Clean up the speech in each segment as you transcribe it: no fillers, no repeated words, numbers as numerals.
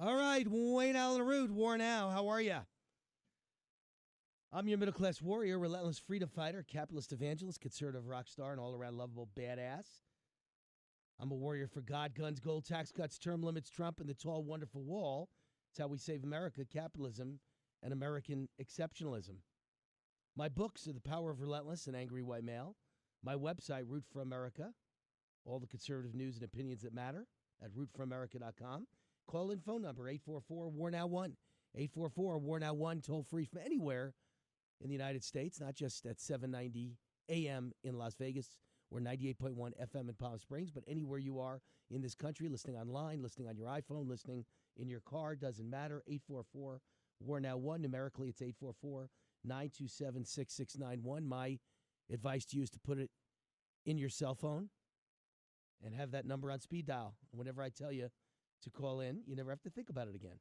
All right, Wayne Allen Root, War Now. How are you? I'm your middle-class warrior, relentless freedom fighter, capitalist evangelist, conservative rock star, and all-around lovable badass. I'm a warrior for God, guns, gold, tax cuts, term limits, Trump, and the tall, wonderful wall. It's how we save America, capitalism, and American exceptionalism. My books are The Power of Relentless and Angry White Male. My website, Root for America. All the conservative news and opinions that matter at rootforamerica.com. Call-in phone number, 844-WAR-NOW-1. 844-WAR-NOW-1, toll-free from anywhere in the United States, not just at 790 a.m. in Las Vegas or 98.1 FM in Palm Springs, but anywhere you are in this country, listening online, listening on your iPhone, listening in your car, doesn't matter. 844-WAR-NOW-1. Numerically, it's 844-927-6691. My advice to you is to put it in your cell phone and have that number on speed dial. Whenever I tell you to call in, you never have to think about it again.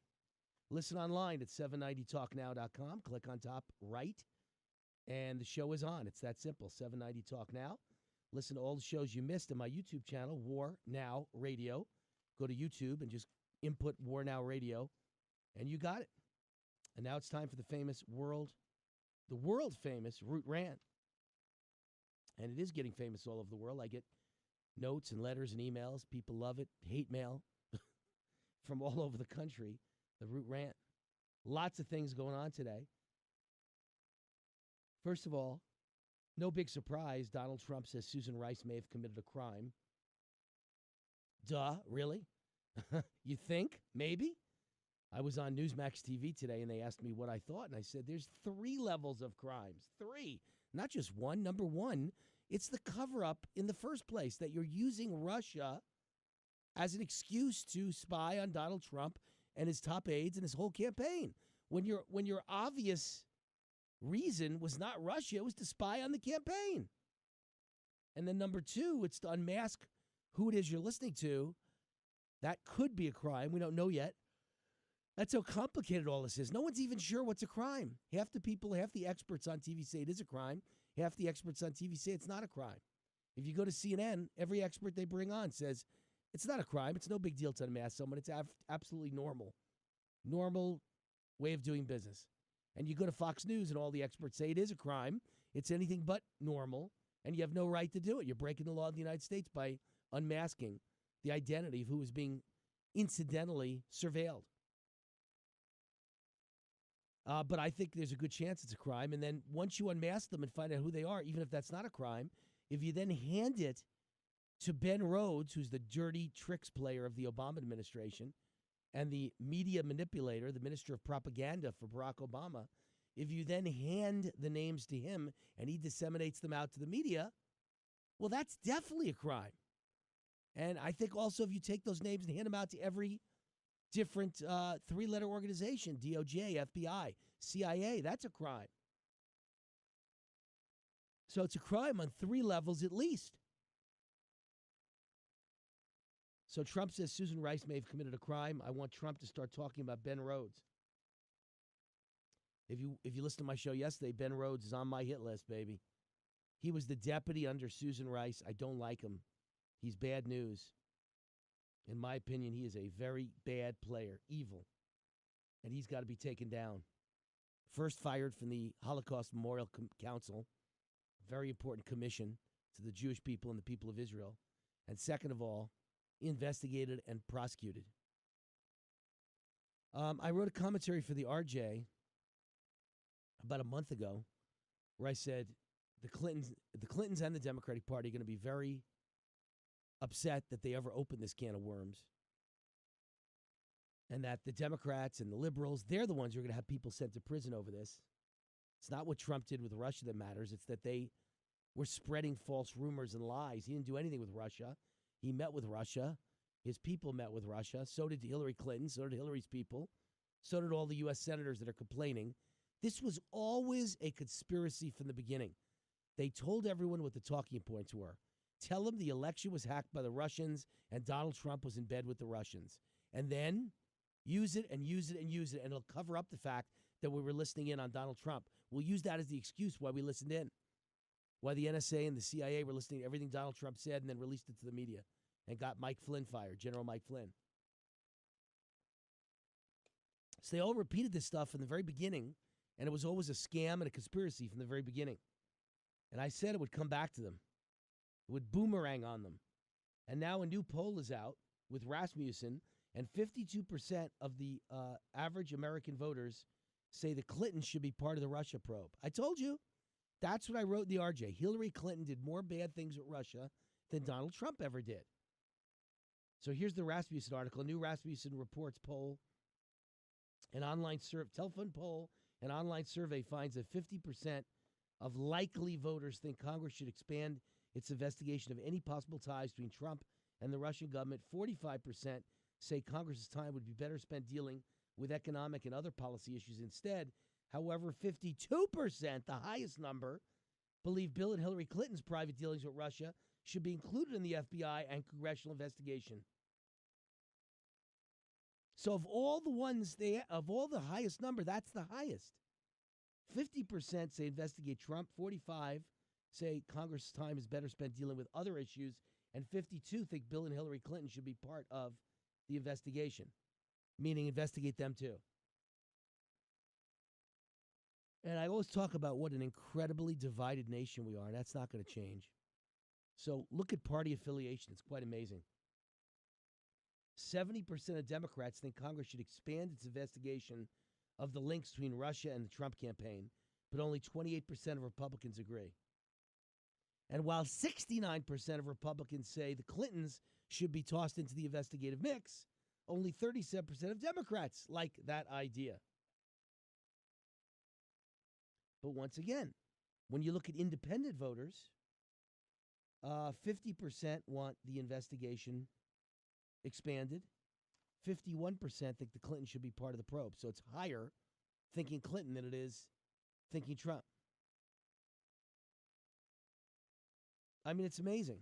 Listen online at 790talknow.com. Click on top right, and the show is on. It's that simple, 790 Talk Now. Listen to all the shows you missed on my YouTube channel, War Now Radio. Go to YouTube and just input War Now Radio, and you got it. And now it's time for the world-famous Root Rant. And it is getting famous all over the world. I get notes and letters and emails. People love it. Hate mail from all over the country. The Root Rant. Lots of things going on today. First of all, no big surprise. Donald Trump says Susan Rice may have committed a crime. Duh, really? You think? Maybe? I was on Newsmax TV today, and they asked me what I thought, and I said there's 3 levels of crimes. 3. Not just one. Number 1, it's the cover-up in the first place, that you're using Russia as an excuse to spy on Donald Trump and his top aides and his whole campaign. When your obvious reason was not Russia, it was to spy on the campaign. And then number 2, it's to unmask who it is you're listening to. That could be a crime. We don't know yet. That's how complicated all this is. No one's even sure what's a crime. Half the experts on TV say it is a crime. Half the experts on TV say it's not a crime. If you go to CNN, every expert they bring on says it's not a crime. It's no big deal to unmask someone. It's absolutely normal. Normal way of doing business. And you go to Fox News and all the experts say it is a crime. It's anything but normal. And you have no right to do it. You're breaking the law of the United States by unmasking the identity of who is being incidentally surveilled. But I think there's a good chance it's a crime. And then once you unmask them and find out who they are, even if that's not a crime, if you then hand it to Ben Rhodes, who's the dirty tricks player of the Obama administration and the media manipulator, the minister of propaganda for Barack Obama, if you then hand the names to him and he disseminates them out to the media, well, that's definitely a crime. And I think also if you take those names and hand them out to every different 3-letter organization, DOJ, FBI, CIA, that's a crime. So it's a crime on 3 levels at least. So Trump says Susan Rice may have committed a crime. I want Trump to start talking about Ben Rhodes. If you listen to my show yesterday, Ben Rhodes is on my hit list, baby. He was the deputy under Susan Rice. I don't like him. He's bad news. In my opinion, he is a very bad player, evil. And he's got to be taken down. First fired from the Holocaust Memorial Council, a very important commission to the Jewish people and the people of Israel. And second of all, investigated and prosecuted. I wrote a commentary for the RJ about a month ago where I said the Clintons and the Democratic Party are going to be very upset that they ever opened this can of worms, and that the Democrats and the liberals, they're the ones who are going to have people sent to prison over this. It's not what Trump did with Russia that matters. It's that they were spreading false rumors and lies. He didn't do anything with Russia. He met with Russia. His people met with Russia. So did Hillary Clinton. So did Hillary's people. So did all the U.S. senators that are complaining. This was always a conspiracy from the beginning. They told everyone what the talking points were. Tell them the election was hacked by the Russians and Donald Trump was in bed with the Russians. And then use it and use it and use it, and it'll cover up the fact that we were listening in on Donald Trump. We'll use that as the excuse why we listened in. Why the NSA and the CIA were listening to everything Donald Trump said and then released it to the media and got Mike Flynn fired, General Mike Flynn. So they all repeated this stuff from the very beginning, and it was always a scam and a conspiracy from the very beginning. And I said it would come back to them. It would boomerang on them. And now a new poll is out with Rasmussen, and 52% of the average American voters say the Clintons should be part of the Russia probe. I told you. That's what I wrote in the RJ. Hillary Clinton did more bad things with Russia than Donald Trump ever did. So here's the Rasmussen article. A new Rasmussen Reports poll, an online telephone poll, an online survey finds that 50% of likely voters think Congress should expand its investigation of any possible ties between Trump and the Russian government. 45% say Congress's time would be better spent dealing with economic and other policy issues instead. However, 52%, the highest number, believe Bill and Hillary Clinton's private dealings with Russia should be included in the FBI and congressional investigation. So of all the highest number, that's the highest. 50% say investigate Trump, 45% say Congress's time is better spent dealing with other issues, and 52% think Bill and Hillary Clinton should be part of the investigation, meaning investigate them too. And I always talk about what an incredibly divided nation we are, and that's not going to change. So look at party affiliation. It's quite amazing. 70% of Democrats think Congress should expand its investigation of the links between Russia and the Trump campaign, but only 28% of Republicans agree. And while 69% of Republicans say the Clintons should be tossed into the investigative mix, only 37% of Democrats like that idea. But once again, when you look at independent voters, 50% want the investigation expanded. 51% think the Clintons should be part of the probe. So it's higher thinking Clinton than it is thinking Trump. I mean, it's amazing.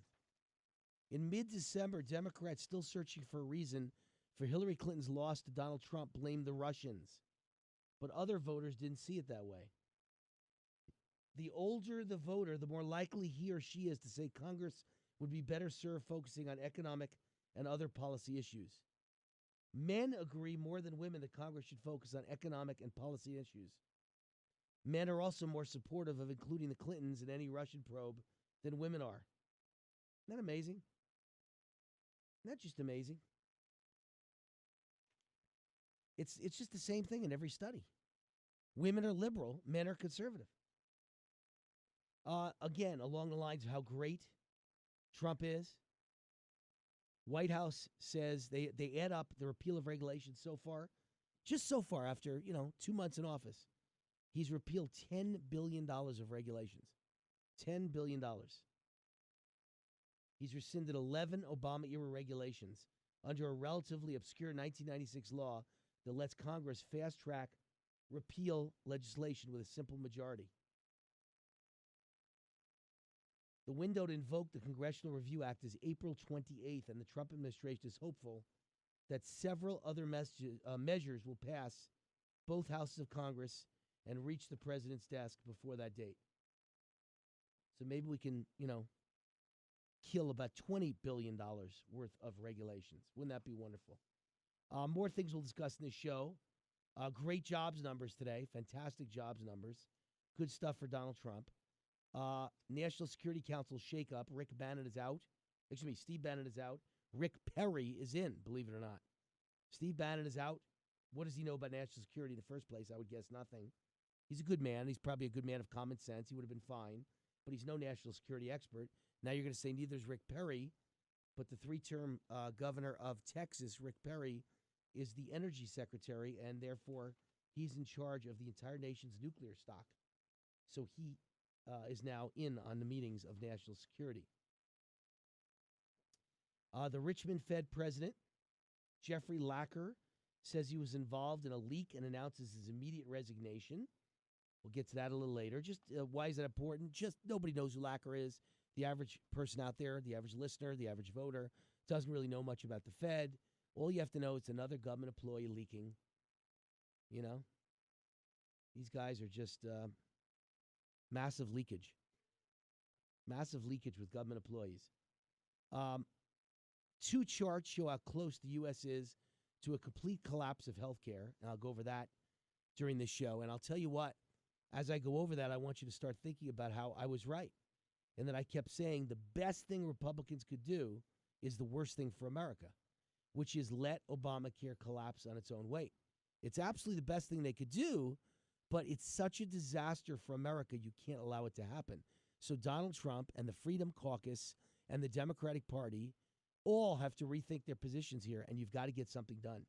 In mid-December, Democrats still searching for a reason for Hillary Clinton's loss to Donald Trump blamed the Russians. But other voters didn't see it that way. The older the voter, the more likely he or she is to say Congress would be better served focusing on economic and other policy issues. Men agree more than women that Congress should focus on economic and policy issues. Men are also more supportive of including the Clintons in any Russian probe than women are. Isn't that amazing? Isn't that just amazing? It's just the same thing in every study. Women are liberal, men are conservative. Again, along the lines of how great Trump is, White House says they add up the repeal of regulations so far, just so far after, 2 months in office. He's repealed $10 billion of regulations. $10 billion. He's rescinded 11 Obama-era regulations under a relatively obscure 1996 law that lets Congress fast-track repeal legislation with a simple majority. The window to invoke the Congressional Review Act is April 28th, and the Trump administration is hopeful that several other measures will pass both houses of Congress and reach the president's desk before that date. So maybe we can, kill about $20 billion worth of regulations. Wouldn't that be wonderful? More things we'll discuss in this show. Great jobs numbers today. Fantastic jobs numbers. Good stuff for Donald Trump. National Security Council shakeup. Steve Bannon is out. Rick Perry is in, believe it or not. Steve Bannon is out. What does he know about national security in the first place? I would guess nothing. He's a good man. He's probably a good man of common sense. He would have been fine. But he's no national security expert. Now you're going to say neither is Rick Perry, but the three-term governor of Texas, Rick Perry, is the energy secretary, and therefore he's in charge of the entire nation's nuclear stock. So he is now in on the meetings of national security. The Richmond Fed president, Jeffrey Lacker, says he was involved in a leak and announces his immediate resignation. We'll get to that a little later. Just why is that important? Just nobody knows who Lacker is. The average person out there, the average listener, the average voter, doesn't really know much about the Fed. All you have to know is another government employee leaking. These guys are just massive leakage. Massive leakage with government employees. Two charts show how close the U.S. is to a complete collapse of healthcare, and I'll go over that during this show. And I'll tell you what, as I go over that, I want you to start thinking about how I was right. And that I kept saying the best thing Republicans could do is the worst thing for America, which is let Obamacare collapse on its own weight. It's absolutely the best thing they could do, but it's such a disaster for America, you can't allow it to happen. So Donald Trump and the Freedom Caucus and the Democratic Party all have to rethink their positions here, and you've got to get something done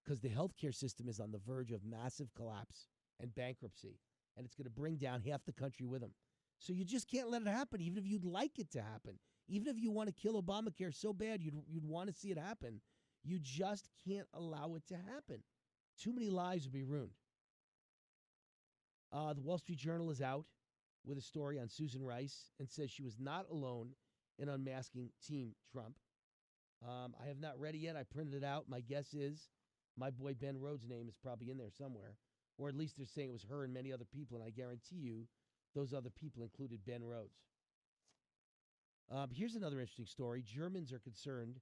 because the healthcare system is on the verge of massive collapse and bankruptcy, and it's going to bring down half the country with them. So you just can't let it happen, even if you'd like it to happen. Even if you want to kill Obamacare so bad you'd want to see it happen, you just can't allow it to happen. Too many lives would be ruined. The Wall Street Journal is out with a story on Susan Rice and says she was not alone in unmasking Team Trump. I have not read it yet. I printed it out. My guess is my boy Ben Rhodes' name is probably in there somewhere, or at least they're saying it was her and many other people, and I guarantee you those other people included Ben Rhodes. Here's another interesting story. Germans are concerned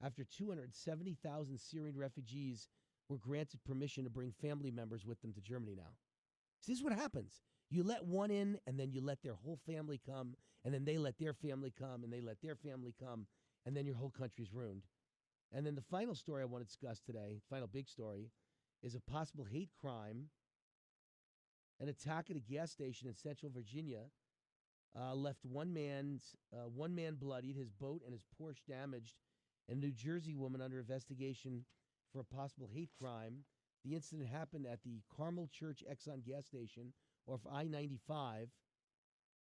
after 270,000 Syrian refugees were granted permission to bring family members with them to Germany now. So this is what happens. You let one in, and then you let their whole family come, and then they let their family come, and they let their family come, and then your whole country's ruined. And then the final story I want to discuss today, final big story, is a possible hate crime. An attack at a gas station in Central Virginia left one man bloodied, his boat and his Porsche damaged, and a New Jersey woman under investigation for a possible hate crime. The incident happened at the Carmel Church Exxon gas station off I-95.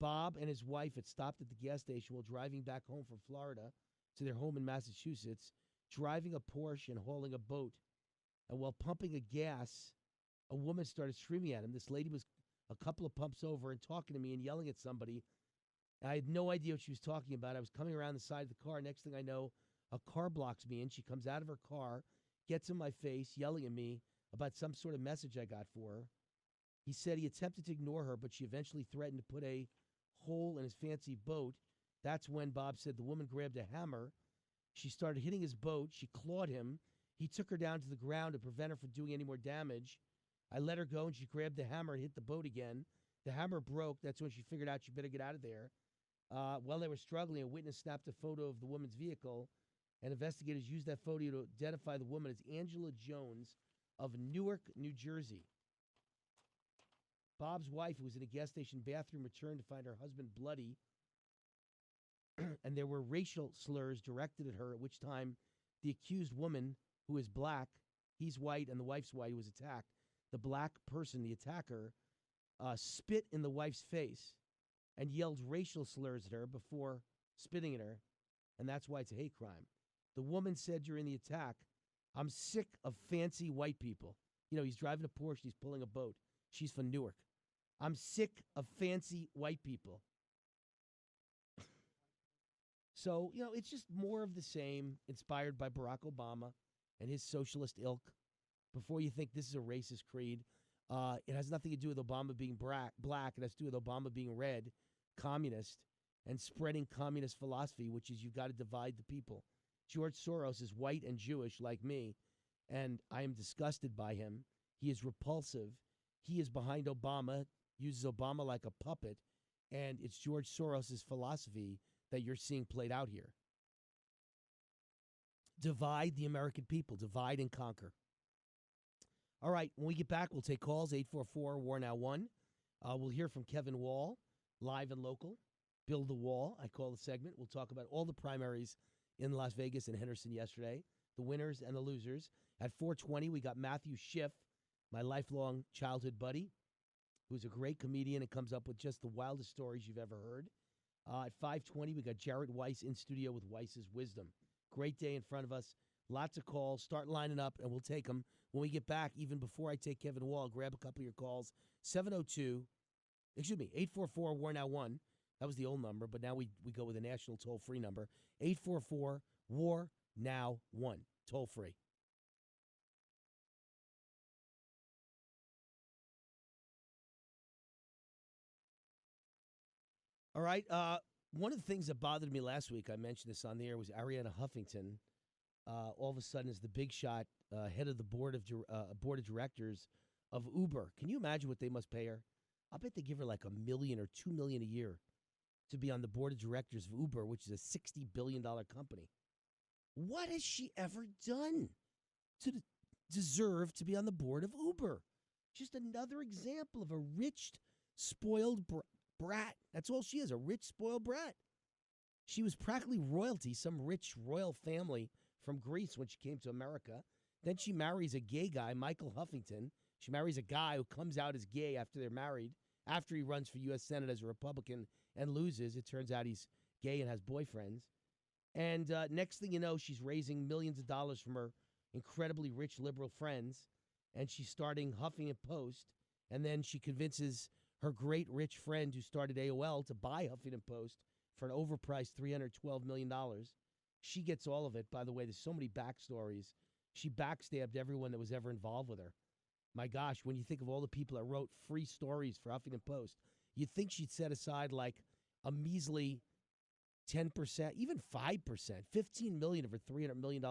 Bob and his wife had stopped at the gas station while driving back home from Florida to their home in Massachusetts, driving a Porsche and hauling a boat. And while pumping a gas, a woman started screaming at him. This lady was a couple of pumps over and talking to me and yelling at somebody. I had no idea what she was talking about. I was coming around the side of the car. Next thing I know, a car blocks me in. She comes out of her car, gets in my face, yelling at me about some sort of message I got for her. He said he attempted to ignore her, but she eventually threatened to put a hole in his fancy boat. That's when Bob said the woman grabbed a hammer. She started hitting his boat. She clawed him. He took her down to the ground to prevent her from doing any more damage. I let her go, and she grabbed the hammer and hit the boat again. The hammer broke. That's when she figured out she better get out of there. While they were struggling, a witness snapped a photo of the woman's vehicle, and investigators used that photo to identify the woman as Angela Jones of Newark, New Jersey. Bob's wife, who was in a gas station bathroom, returned to find her husband bloody, and there were racial slurs directed at her, at which time the accused woman, who is black, he's white, and the wife's white, who was attacked, the black person, the attacker, spit in the wife's face and yelled racial slurs at her before spitting at her, and that's why it's a hate crime. The woman said during the attack, "I'm sick of fancy white people." You know, he's driving a Porsche, he's pulling a boat. She's from Newark. "I'm sick of fancy white people." So, you know, it's just more of the same, inspired by Barack Obama and his socialist ilk. Before you think this is a racist creed, it has nothing to do with Obama being black. It has to do with Obama being red, communist, and spreading communist philosophy, which is you've got to divide the people. George Soros is white and Jewish like me, and I am disgusted by him. He is repulsive. He is behind Obama, uses Obama like a puppet, and it's George Soros' philosophy that you're seeing played out here. Divide the American people. Divide and conquer. All right, when we get back, we'll take calls, 844-WAR-NOW-1. We'll hear from Kevin Wall, live and local. Build the Wall, I call the segment. We'll talk about all the primaries in Las Vegas and Henderson yesterday, the winners and the losers. At 4:20, we got Matthew Schiff, my lifelong childhood buddy, who's a great comedian and comes up with just the wildest stories you've ever heard. At 5:20, we got Jared Weiss in studio with Weiss's Wisdom. Great day in front of us. Lots of calls. Start lining up, and we'll take them. When we get back, even before I take Kevin Wall, grab a couple of your calls. 844-WAR-NOW-1. That was the old number, but now we go with a national toll-free number. 844-WAR-NOW-1. Toll-free. All right. One of the things that bothered me last week, I mentioned this on the air, was Ariana Huffington all of a sudden is the big shot head of the board of directors of Uber. Can you imagine what they must pay her? I'll bet they give her like $1 million or $2 million a year to be on the board of directors of Uber, which is a $60 billion company. What has she ever done to deserve to be on the board of Uber? Just another example of a rich, spoiled brat. That's all she is, a rich, spoiled brat. She was practically royalty, some rich royal family from Greece when she came to America. Then she marries a gay guy, Michael Huffington. She marries a guy who comes out as gay after they're married, after he runs for U.S. Senate as a Republican and loses. It turns out he's gay and has boyfriends. And next thing you know, she's raising millions of dollars from her incredibly rich liberal friends, and she's starting Huffington Post, and then she convinces her great rich friend who started AOL to buy Huffington Post for an overpriced $312 million. She gets all of it. By the way, there's so many backstories. She backstabbed everyone that was ever involved with her. My gosh, when you think of all the people that wrote free stories for Huffington Post, you'd think she'd set aside like a measly 10%, even 5%, $15 million of her $300 million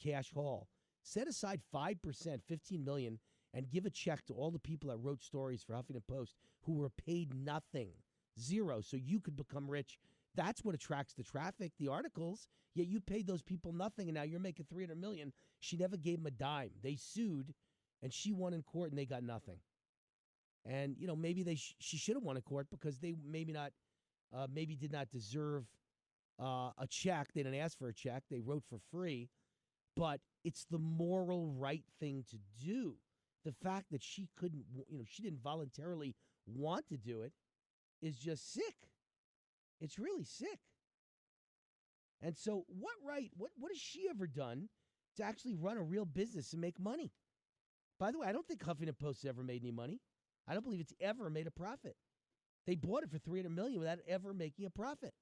cash haul. Set aside 5%, $15 million, and give a check to all the people that wrote stories for Huffington Post who were paid nothing, zero, so you could become rich. That's what attracts the traffic, the articles. Yet you paid those people nothing, and now you're making $300 million. She never gave them a dime. They sued, and she won in court, and they got nothing. And you know, maybe she should have won in court because they maybe did not deserve a check. They didn't ask for a check. They wrote for free. But it's the moral right thing to do. The fact that she couldn't, she didn't voluntarily want to do it is just sick. It's really sick. And so what has she ever done to actually run a real business and make money? By the way, I don't think Huffington Post has ever made any money. I don't believe it's ever made a profit. They bought it for $300 million without ever making a profit.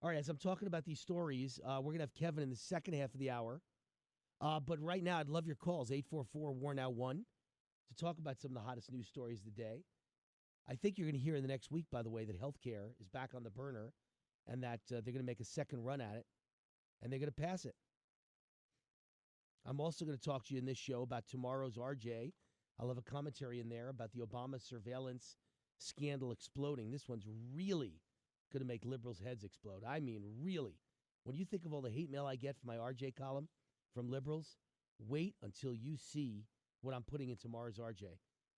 All right, as I'm talking about these stories, we're going to have Kevin in the second half of the hour. But right now, I'd love your calls, 844-WAR-NOW-1, to talk about some of the hottest news stories of the day. I think you're going to hear in the next week, by the way, that healthcare is back on the burner and that they're going to make a second run at it, and they're going to pass it. I'm also going to talk to you in this show about tomorrow's RJ. I'll have a commentary in there about the Obama surveillance scandal exploding. This one's really going to make liberals' heads explode. I mean, really. When you think of all the hate mail I get from my RJ column from liberals, wait until you see what I'm putting in tomorrow's RJ.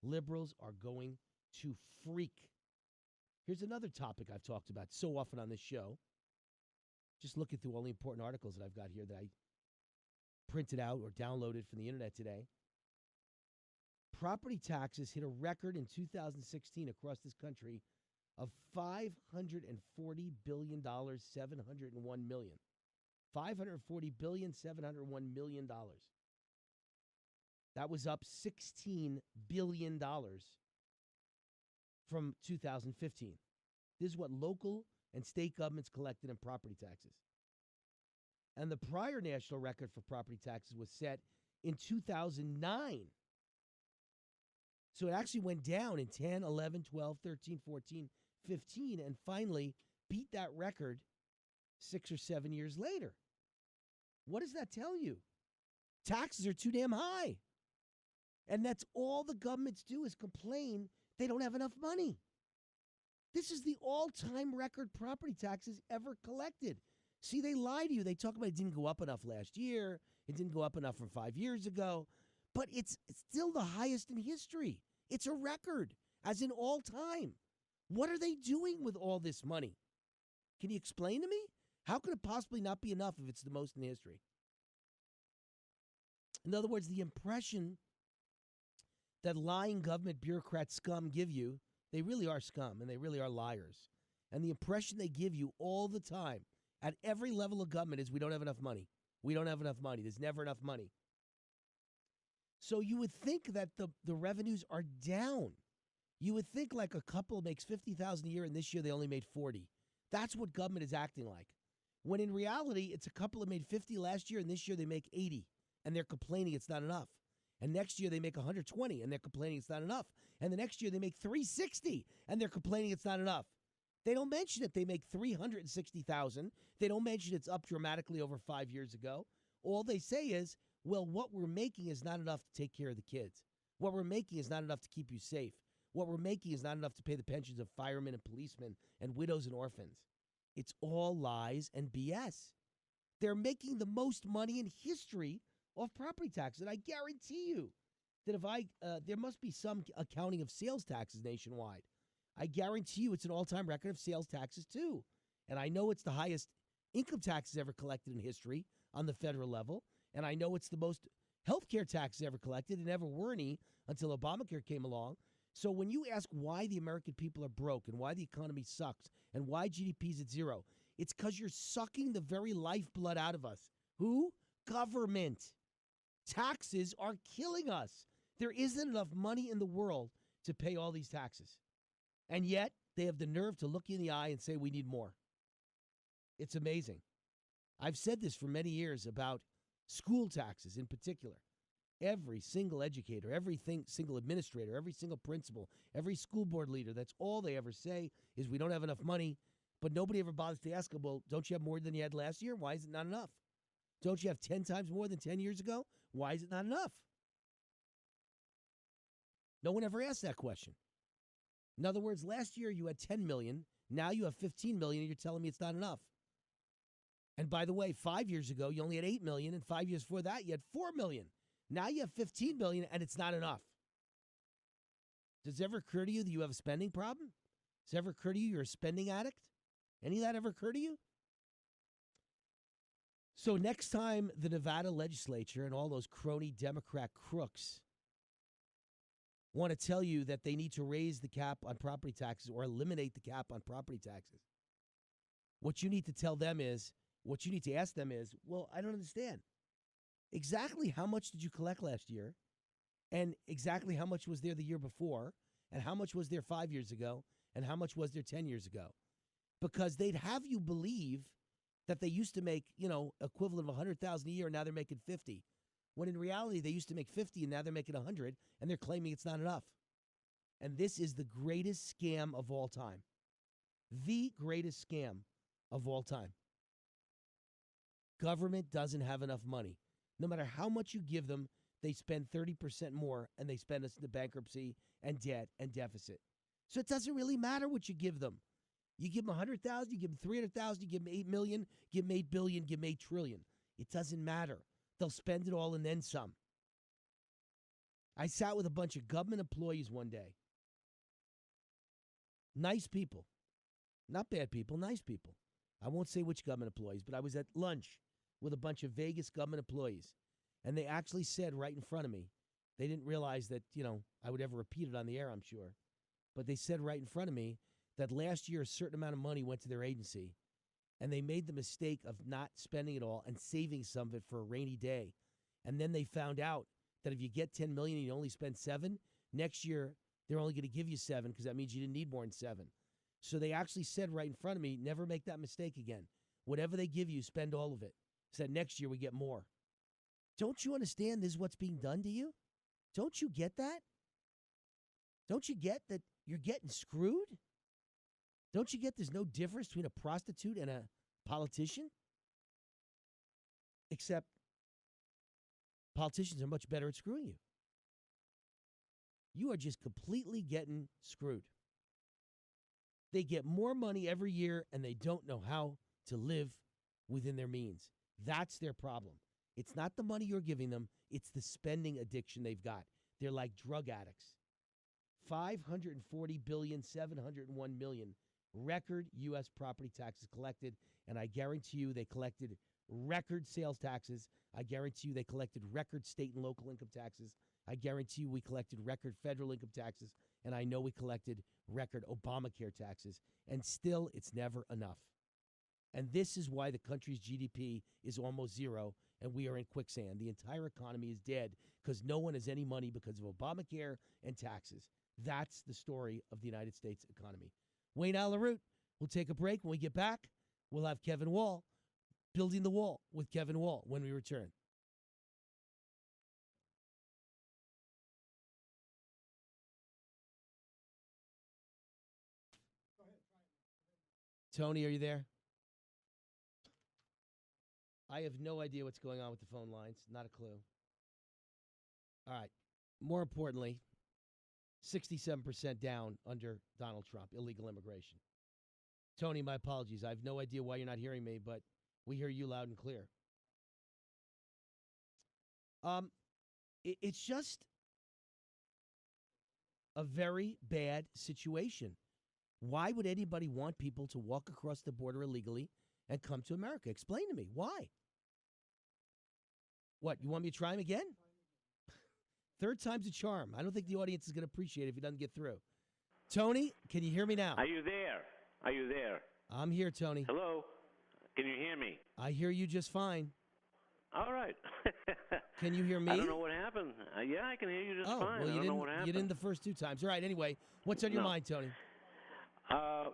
Liberals are going to freak. Here's another topic I've talked about so often on this show. Just looking through all the important articles that I've got here that I printed out or downloaded from the internet today. Property taxes hit a record in 2016 across this country of $540 billion, $701 million. $540 billion, $701 million. That was up $16 billion from 2015. This is what local and state governments collected in property taxes. And the prior national record for property taxes was set in 2009. So it actually went down in 10, 11, 12, 13, 14, 15, and finally beat that record 6 or 7 years later. What does that tell you? Taxes are too damn high. And that's all the governments do is complain they don't have enough money. This is the all-time record property taxes ever collected. See, they lie to you. They talk about it didn't go up enough last year. It didn't go up enough from 5 years ago. But it's still the highest in history. It's a record, as in all time. What are they doing with all this money? Can you explain to me? How could it possibly not be enough if it's the most in history? In other words, the impression that lying government bureaucrat scum give you, they really are scum and they really are liars. And the impression they give you all the time at every level of government is we don't have enough money. We don't have enough money. There's never enough money. So you would think that the revenues are down. You would think like a couple makes $50,000 a year and this year they only made 40. That's what government is acting like. When in reality, it's a couple that made 50 last year and this year they make 80 and they're complaining it's not enough. And next year they make 120 and they're complaining it's not enough. And the next year they make 360 and they're complaining it's not enough. They don't mention that they make $360,000. They don't mention it's up dramatically over 5 years ago. All they say is, well, what we're making is not enough to take care of the kids. What we're making is not enough to keep you safe. What we're making is not enough to pay the pensions of firemen and policemen and widows and orphans. It's all lies and BS. They're making the most money in history off property taxes. And I guarantee you that there must be some accounting of sales taxes nationwide. I guarantee you it's an all-time record of sales taxes too. And I know it's the highest income taxes ever collected in history on the federal level. And I know it's the most health care taxes ever collected, and never were any until Obamacare came along. So when you ask why the American people are broke and why the economy sucks and why GDP is at zero, it's because you're sucking the very lifeblood out of us. Who? Government. Taxes are killing us. There isn't enough money in the world to pay all these taxes. And yet, they have the nerve to look you in the eye and say, we need more. It's amazing. I've said this for many years about school taxes in particular. Every single educator, single administrator, every single principal, every school board leader, that's all they ever say is we don't have enough money, but nobody ever bothers to ask them, well, don't you have more than you had last year? Why is it not enough? Don't you have 10 times more than 10 years ago? Why is it not enough? No one ever asked that question. In other words, last year you had 10 million, now you have 15 million, and you're telling me it's not enough. And by the way, 5 years ago, you only had 8 million, and 5 years before that, you had 4 million. Now you have 15 million, and it's not enough. Does it ever occur to you that you have a spending problem? Does it ever occur to you you're a spending addict? Any of that ever occur to you? So next time the Nevada legislature and all those crony Democrat crooks want to tell you that they need to raise the cap on property taxes or eliminate the cap on property taxes, what you need to tell them is, what you need to ask them is, well, I don't understand. Exactly how much did you collect last year? And exactly how much was there the year before? And how much was there 5 years ago? And how much was there 10 years ago? Because they'd have you believe that they used to make, equivalent of $100,000 a year, and now they're making 50. When in reality, they used to make 50 and now they're making 100, and they're claiming it's not enough. And this is the greatest scam of all time. The greatest scam of all time. Government doesn't have enough money. No matter how much you give them, they spend 30% more, and they spend us into bankruptcy and debt and deficit. So it doesn't really matter what you give them. You give them 100,000, you give them 300,000, you give them 8 million, give them 8 billion, give them 8 trillion. It doesn't matter. They'll spend it all and then some. I sat with a bunch of government employees one day. Nice people. Not bad people, nice people. I won't say which government employees, but I was at lunch with a bunch of Vegas government employees. And they actually said right in front of me, they didn't realize that, I would ever repeat it on the air, I'm sure. But they said right in front of me that last year a certain amount of money went to their agency, and they made the mistake of not spending it all and saving some of it for a rainy day. And then they found out that if you get 10 million and you only spend 7, next year they're only going to give you 7 because that means you didn't need more than 7. So they actually said right in front of me, never make that mistake again. Whatever they give you, spend all of it. Said next year we get more. Don't you understand this is what's being done to you? Don't you get that? Don't you get that you're getting screwed? Don't you get there's no difference between a prostitute and a politician? Except politicians are much better at screwing you. You are just completely getting screwed. They get more money every year, and they don't know how to live within their means. That's their problem. It's not the money you're giving them. It's the spending addiction they've got. They're like drug addicts. $540 billion, $701 million. Record U.S. property taxes collected, and I guarantee you they collected record sales taxes. I guarantee you they collected record state and local income taxes. I guarantee you we collected record federal income taxes, and I know we collected record Obamacare taxes, and still it's never enough. And this is why the country's GDP is almost zero, and we are in quicksand. The entire economy is dead because no one has any money because of Obamacare and taxes. That's the story of the United States economy. Wayne Allyn, we'll take a break. When we get back, we'll have Kevin Wall, Building the Wall with Kevin Wall when we return. Tony, are you there? I have no idea what's going on with the phone lines. Not a clue. All right. More importantly, 67% down under Donald Trump, illegal immigration. Tony, my apologies. I have no idea why you're not hearing me, but we hear you loud and clear. It's just a very bad situation. Why would anybody want people to walk across the border illegally and come to America? Explain to me. Why? What, you want me to try him again? Third time's a charm. I don't think the audience is going to appreciate it if he doesn't get through. Tony, can you hear me now? Are you there? Are you there? I'm here, Tony. Hello? Can you hear me? I hear you just fine. All right. Can you hear me? I don't know what happened. Yeah, I can hear you just fine. Well, I don't know what happened. You didn't the first two times. All right, anyway, what's on your mind, Tony?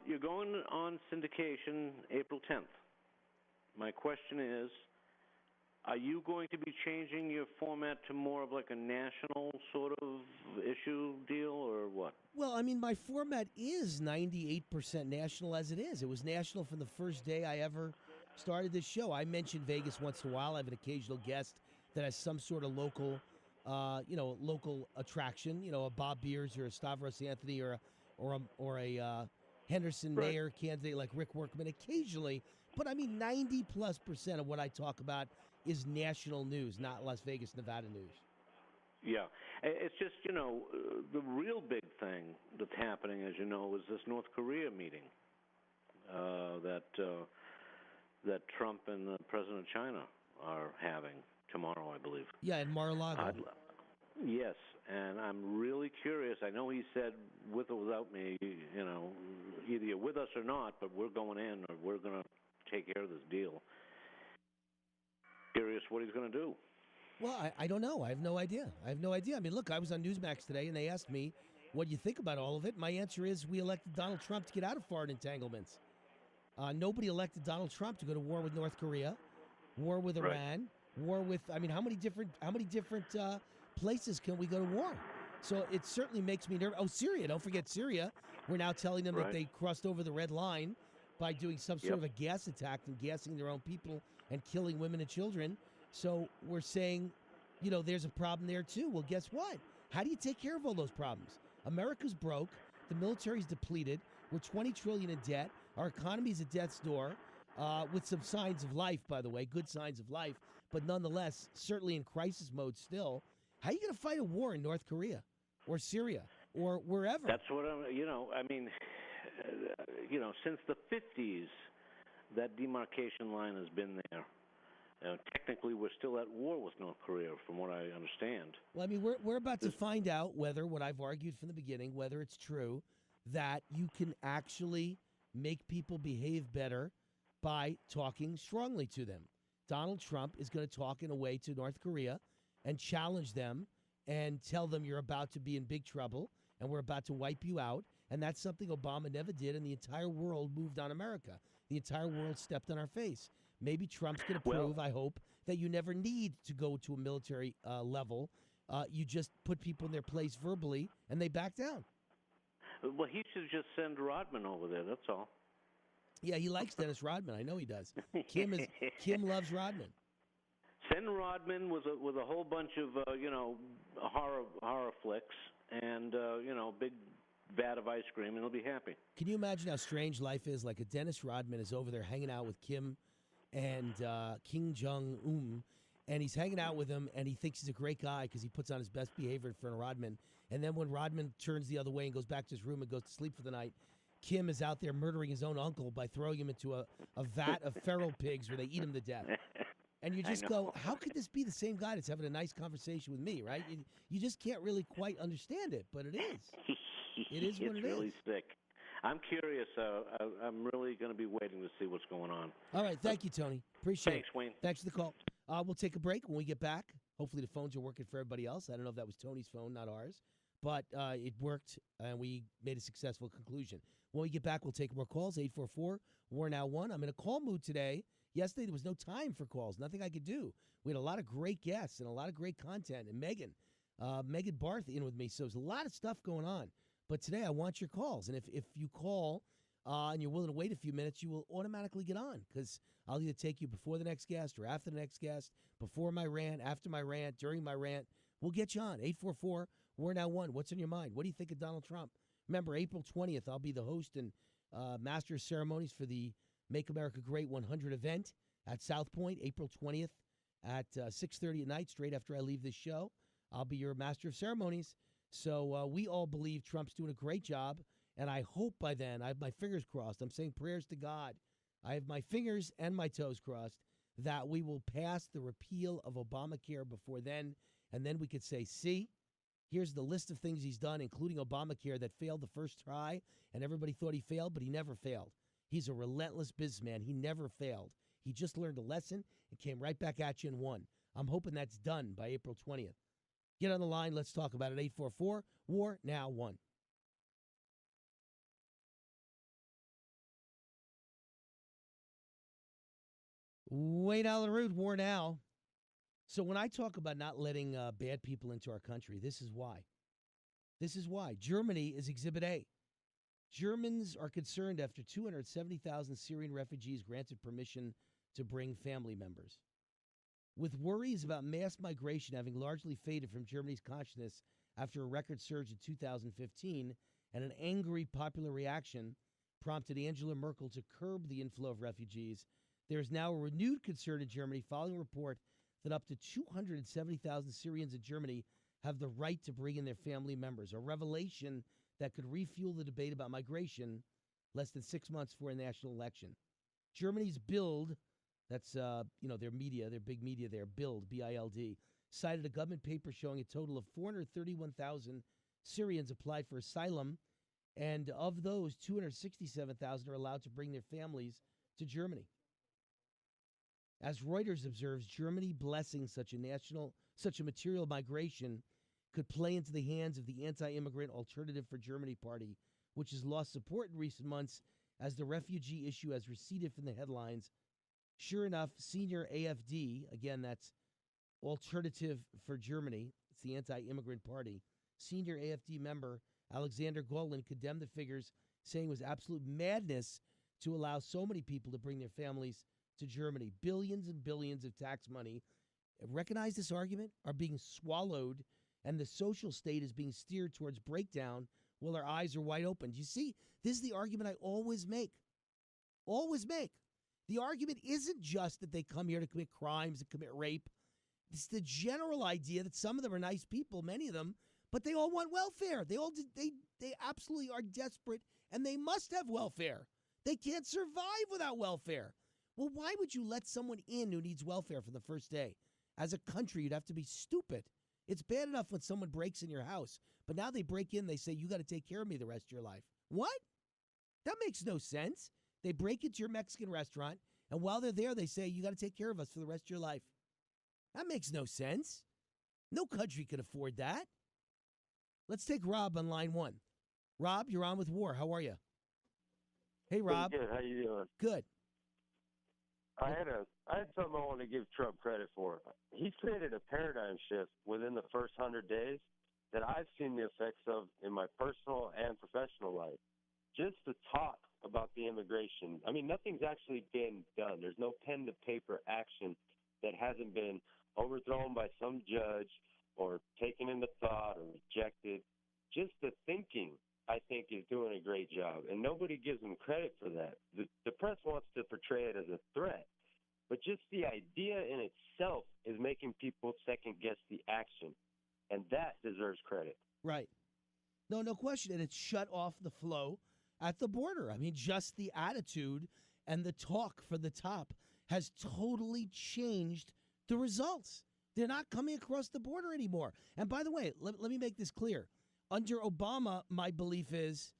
You're going on syndication April 10th. My question is, are you going to be changing your format to more of like a national sort of issue deal or what? Well, I mean, my format is 98% national as it is. It was national from the first day I ever started this show. I mention Vegas once in a while. I have an occasional guest that has some sort of local, local attraction. You know, a Bob Beers or a Stavros Anthony or a Henderson mayor candidate like Rick Workman occasionally. But I mean, 90+% of what I talk about is national news, not Las Vegas, Nevada news. Yeah. It's just, the real big thing that's happening, as you know, is this North Korea meeting that Trump and the President of China are having tomorrow, I believe. Yeah, in Mar-a-Lago. Yes, and I'm really curious. I know he said with or without me, either you're with us or not, but we're going in or we're going to take care of this deal. Curious what he's going to do. Well, I don't know. I have no idea. I mean, look, I was on Newsmax today, and they asked me, what do you think about all of it? My answer is we elected Donald Trump to get out of foreign entanglements. Nobody elected Donald Trump to go to war with North Korea, war with Iran, war with, I mean, how many different places can we go to war? So it certainly makes me nervous. Oh, Syria. Don't forget Syria. We're now telling them that they crossed over the red line by doing some sort of a gas attack and gassing their own people and killing women and children. So we're saying, there's a problem there too. Well, guess what? How do you take care of all those problems? America's broke. The military's depleted. We're $20 trillion in debt. Our economy's at death's door, with some signs of life, by the way, good signs of life, but nonetheless, certainly in crisis mode still. How are you going to fight a war in North Korea or Syria or wherever? That's what since the 50s, that demarcation line has been there. Technically, we're still at war with North Korea, from what I understand. Well, I mean, we're about to find out whether, what I've argued from the beginning, whether it's true that you can actually make people behave better by talking strongly to them. Donald Trump is going to talk in a way to North Korea and challenge them and tell them you're about to be in big trouble and we're about to wipe you out. And that's something Obama never did, and the entire world moved on America. The entire world stepped on our face. Maybe Trump's going to prove, I hope, that you never need to go to a military level. You just put people in their place verbally, and they back down. Well, he should just send Rodman over there, that's all. Yeah, he likes Dennis Rodman. I know he does. Kim loves Rodman. Send Rodman with a whole bunch of horror flicks and big vat of ice cream, and he'll be happy. Can you imagine how strange life is? Like a Dennis Rodman is over there hanging out with Kim and Kim Jong-un, and he's hanging out with him, and he thinks he's a great guy because he puts on his best behavior in front of Rodman. And then when Rodman turns the other way and goes back to his room and goes to sleep for the night, Kim is out there murdering his own uncle by throwing him into a vat of feral pigs where they eat him to death. And you just go, how could this be the same guy that's having a nice conversation with me, right? You just can't really quite understand it, but it is. It is what it is. It's really sick. I'm curious. I'm really going to be waiting to see what's going on. All right. Thank you, Tony. Appreciate it. Thanks, Wayne. Thanks for the call. We'll take a break. When we get back, hopefully the phones are working for everybody else. I don't know if that was Tony's phone, not ours. But it worked, and we made a successful conclusion. When we get back, we'll take more calls, 844-WAR Now 1. I'm in a call mood today. Yesterday, there was no time for calls, nothing I could do. We had a lot of great guests and a lot of great content. And Megan Barth in with me, so there's a lot of stuff going on. But today, I want your calls. And if you call and you're willing to wait a few minutes, you will automatically get on because I'll either take you before the next guest or after the next guest, before my rant, after my rant, during my rant. We'll get you on. 844 We're Now One. What's on your mind? What do you think of Donald Trump? Remember, April 20th, I'll be the host and master of ceremonies for the Make America Great 100 event at South Point, April 20th at 6:30 at night, straight after I leave this show. I'll be your master of ceremonies. So we all believe Trump's doing a great job, and I hope by then, I have my fingers crossed, I'm saying prayers to God, I have my fingers and my toes crossed that we will pass the repeal of Obamacare before then, and then we could say, see, here's the list of things he's done, including Obamacare that failed the first try, and everybody thought he failed, but he never failed. He's a relentless businessman. He never failed. He just learned a lesson and came right back at you and won. I'm hoping that's done by April 20th. Get on the line. Let's talk about it. 844 War Now One. Wayne Allyn, War Now. So when I talk about not letting bad people into our country, this is why. This is why. Germany is Exhibit A. Germans are concerned after 270,000 Syrian refugees granted permission to bring family members. With worries about mass migration having largely faded from Germany's consciousness after a record surge in 2015 and an angry popular reaction prompted Angela Merkel to curb the inflow of refugees, there is now a renewed concern in Germany following a report that up to 270,000 Syrians in Germany have the right to bring in their family members, a revelation that could refuel the debate about migration less than 6 months before a national election. Germany's Bild, that's their media, their big media there, Bild, B-I-L-D, cited a government paper showing a total of 431,000 Syrians applied for asylum, and of those, 267,000 are allowed to bring their families to Germany. As Reuters observes, Germany blessing such a material migration could play into the hands of the anti-immigrant Alternative for Germany party, which has lost support in recent months as the refugee issue has receded from the headlines. Sure enough, senior AfD, again, that's Alternative for Germany, it's the anti-immigrant party, senior AfD member Alexander Golin condemned the figures, saying it was absolute madness to allow so many people to bring their families to Germany. Billions and billions of tax money, recognize this argument, are being swallowed, and the social state is being steered towards breakdown while our eyes are wide open. Do you see? This is the argument I always make. Always make. The argument isn't just that they come here to commit crimes and commit rape. It's the general idea that some of them are nice people, many of them, but they all want welfare. They absolutely are desperate, and they must have welfare. They can't survive without welfare. Well, why would you let someone in who needs welfare from the first day? As a country, you'd have to be stupid. It's bad enough when someone breaks in your house, but now they break in, they say, you got to take care of me the rest of your life. What? That makes no sense. They break into your Mexican restaurant, and while they're there, they say, you got to take care of us for the rest of your life. That makes no sense. No country can afford that. Let's take Rob on line one. Rob, you're on with War. How are you? Hey, Rob. Good. How you doing? Good. I had something I want to give Trump credit for. He's created a paradigm shift within the first 100 days that I've seen the effects of in my personal and professional life. Just the talk about the immigration. I mean, nothing's actually been done. There's no pen to paper action that hasn't been overthrown by some judge or taken into thought or rejected. Just the thinking, I think, is doing a great job, and nobody gives him credit for that. The press wants to portray it as a threat, but just the idea in itself is making people second-guess the action, and that deserves credit. Right. No question, and it's shut off the flow at the border. I mean, just the attitude and the talk for the top has totally changed the results. They're not coming across the border anymore. And by the way, let me make this clear. Under Obama, my belief is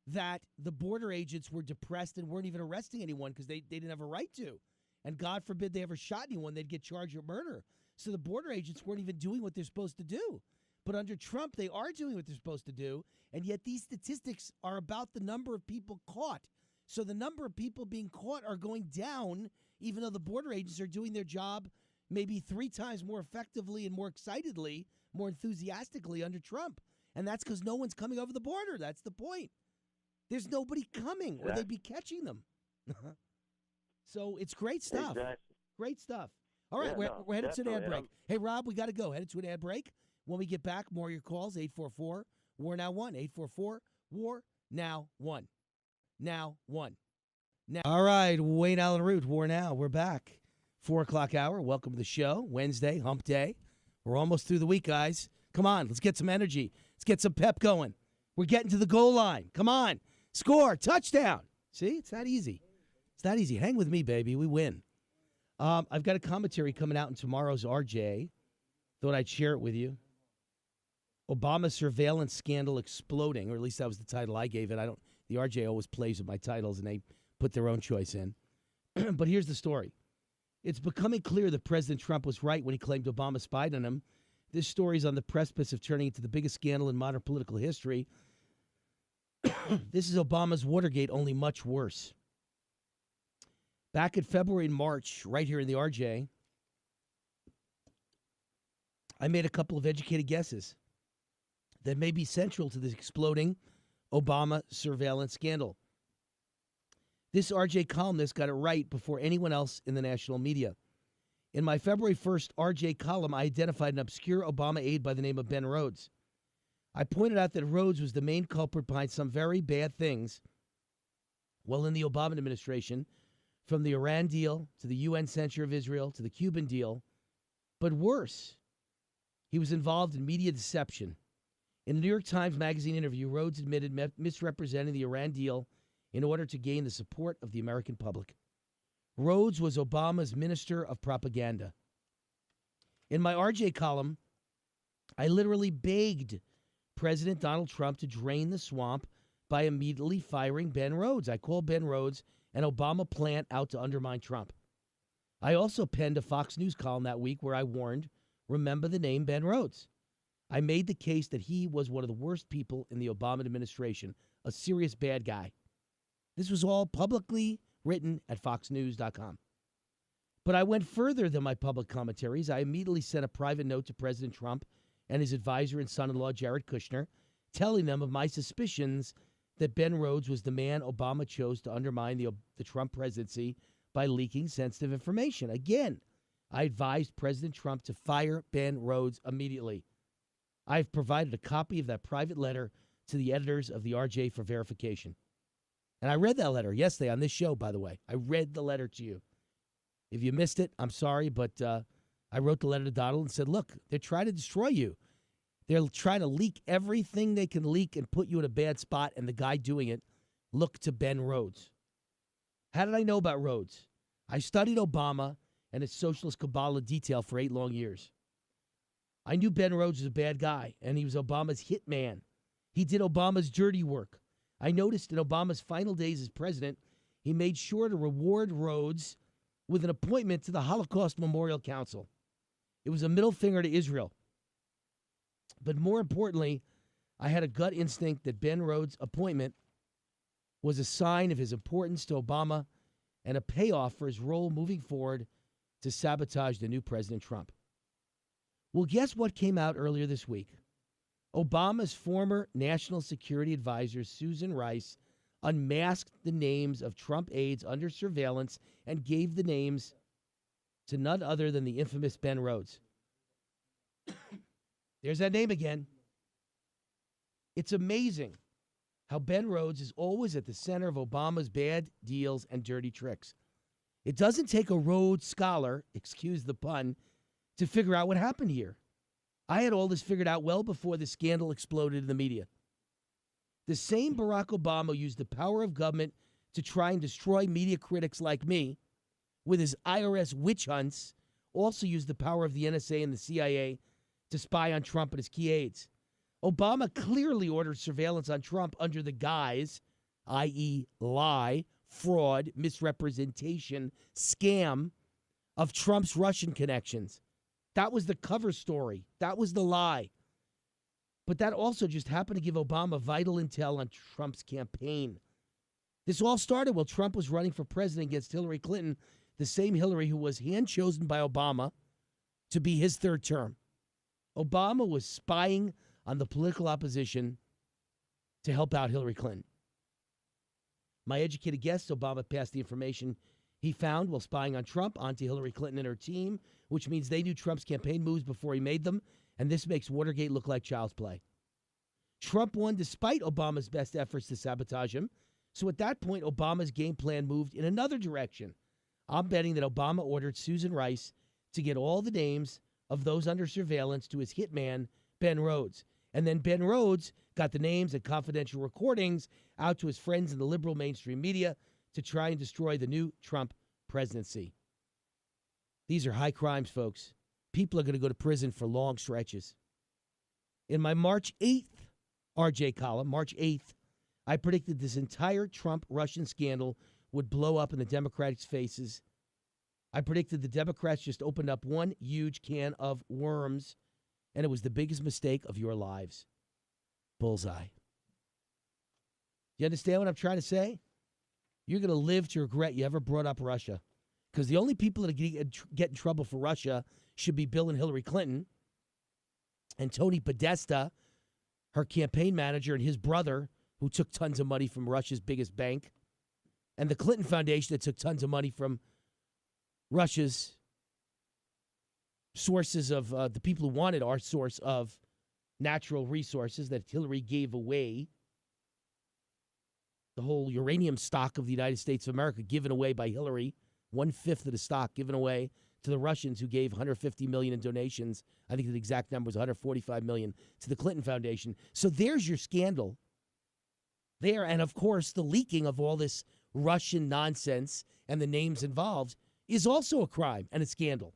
that the border agents were depressed and weren't even arresting anyone because they didn't have a right to. And God forbid they ever shot anyone, they'd get charged with murder. So the border agents weren't even doing what they're supposed to do. But under Trump, they are doing what they're supposed to do. And yet these statistics are about the number of people caught. So the number of people being caught are going down, even though the border agents are doing their job maybe 3 times more effectively and more excitedly, more enthusiastically under Trump. And that's because no one's coming over the border. That's the point. There's nobody coming, or they'd be catching them. So it's great stuff. Exactly. Great stuff. All right, we're headed to an ad break. Hey, Rob, we got to go. Headed to an ad break. When we get back, more of your calls, 844 War Now 1, 844 War Now 1. Now 1. Now. All right, Wayne Allen Root, War Now. We're back. 4 o'clock hour. Welcome to the show. Wednesday, hump day. We're almost through the week, guys. Come on, let's get some energy. Let's get some pep going. We're getting to the goal line. Come on. Score. Touchdown. See, it's that easy. It's that easy. Hang with me, baby. We win. I've got a commentary coming out in tomorrow's RJ. Thought I'd share it with you. Obama surveillance scandal exploding, or at least that was the title I gave it. The RJ always plays with my titles, and they put their own choice in. But here's the story. It's becoming clear that President Trump was right when he claimed Obama spied on him. This story is on the precipice of turning into the biggest scandal in modern political history. This is Obama's Watergate, only much worse. Back in February and March, right here in the RJ, I made a couple of educated guesses that may be central to this exploding Obama surveillance scandal. This RJ columnist got it right before anyone else in the national media. In my February 1st RJ column, I identified an obscure Obama aide by the name of Ben Rhodes. I pointed out that Rhodes was the main culprit behind some very bad things while in the Obama administration, from the Iran deal to the UN censure of Israel to the Cuban deal. But worse, he was involved in media deception. In a New York Times Magazine interview, Rhodes admitted misrepresenting the Iran deal in order to gain the support of the American public. Rhodes was Obama's minister of propaganda. In my RJ column, I literally begged President Donald Trump to drain the swamp by immediately firing Ben Rhodes. I called Ben Rhodes an Obama plant out to undermine Trump. I also penned a Fox News column that week where I warned, remember the name Ben Rhodes. I made the case that he was one of the worst people in the Obama administration, a serious bad guy. This was all publicly written at foxnews.com. But I went further than my public commentaries. I immediately sent a private note to President Trump and his advisor and son-in-law, Jared Kushner, telling them of my suspicions that Ben Rhodes was the man Obama chose to undermine the Trump presidency by leaking sensitive information. Again, I advised President Trump to fire Ben Rhodes immediately. I've provided a copy of that private letter to the editors of the RJ for verification. And I read that letter yesterday on this show, by the way. I read the letter to you. If you missed it, I'm sorry, but I wrote the letter to Donald and said, look, they're trying to destroy you. They're trying to leak everything they can leak and put you in a bad spot, and the guy doing it, look to Ben Rhodes. How did I know about Rhodes? I studied Obama and his socialist cabal in detail for 8 long years. I knew Ben Rhodes was a bad guy, and he was Obama's hitman. He did Obama's dirty work. I noticed in Obama's final days as president, he made sure to reward Rhodes with an appointment to the Holocaust Memorial Council. It was a middle finger to Israel. But more importantly, I had a gut instinct that Ben Rhodes' appointment was a sign of his importance to Obama and a payoff for his role moving forward to sabotage the new President Trump. Well, guess what came out earlier this week? Obama's former national security advisor, Susan Rice, unmasked the names of Trump aides under surveillance and gave the names to none other than the infamous Ben Rhodes. There's that name again. It's amazing how Ben Rhodes is always at the center of Obama's bad deals and dirty tricks. It doesn't take a Rhodes scholar, excuse the pun, to figure out what happened here. I had all this figured out well before the scandal exploded in the media. The same Barack Obama used the power of government to try and destroy media critics like me with his IRS witch hunts, also used the power of the NSA and the CIA to spy on Trump and his key aides. Obama clearly ordered surveillance on Trump under the guise, i.e. lie, fraud, misrepresentation, scam, of Trump's Russian connections. That was the cover story. That was the lie. But that also just happened to give Obama vital intel on Trump's campaign. This all started while Trump was running for president against Hillary Clinton, the same Hillary who was hand-chosen by Obama to be his third term. Obama was spying on the political opposition to help out Hillary Clinton. My educated guess, Obama passed the information he found while spying on Trump onto Hillary Clinton and her team, which means they knew Trump's campaign moves before he made them, and this makes Watergate look like child's play. Trump won despite Obama's best efforts to sabotage him, so at that point, Obama's game plan moved in another direction. I'm betting that Obama ordered Susan Rice to get all the names of those under surveillance to his hitman, Ben Rhodes. And then Ben Rhodes got the names and confidential recordings out to his friends in the liberal mainstream media to try and destroy the new Trump presidency. These are high crimes, folks. People are going to go to prison for long stretches. In my March 8th RJ column, March 8th, I predicted this entire Trump-Russian scandal would blow up in the Democrats' faces. I predicted the Democrats just opened up one huge can of worms, and it was the biggest mistake of your lives. Bullseye. You understand what I'm trying to say? You're going to live to regret you ever brought up Russia. Because the only people that get in trouble for Russia should be Bill and Hillary Clinton and Tony Podesta, her campaign manager, and his brother, who took tons of money from Russia's biggest bank, and the Clinton Foundation that took tons of money from Russia's sources of the people who wanted our source of natural resources that Hillary gave away. The whole uranium stock of the United States of America given away by Hillary, 1/5 of the stock given away to the Russians, who gave $150 million in donations. I think the exact number was $145 million to the Clinton Foundation. So there's your scandal there. And, of course, the leaking of all this Russian nonsense and the names involved is also a crime and a scandal.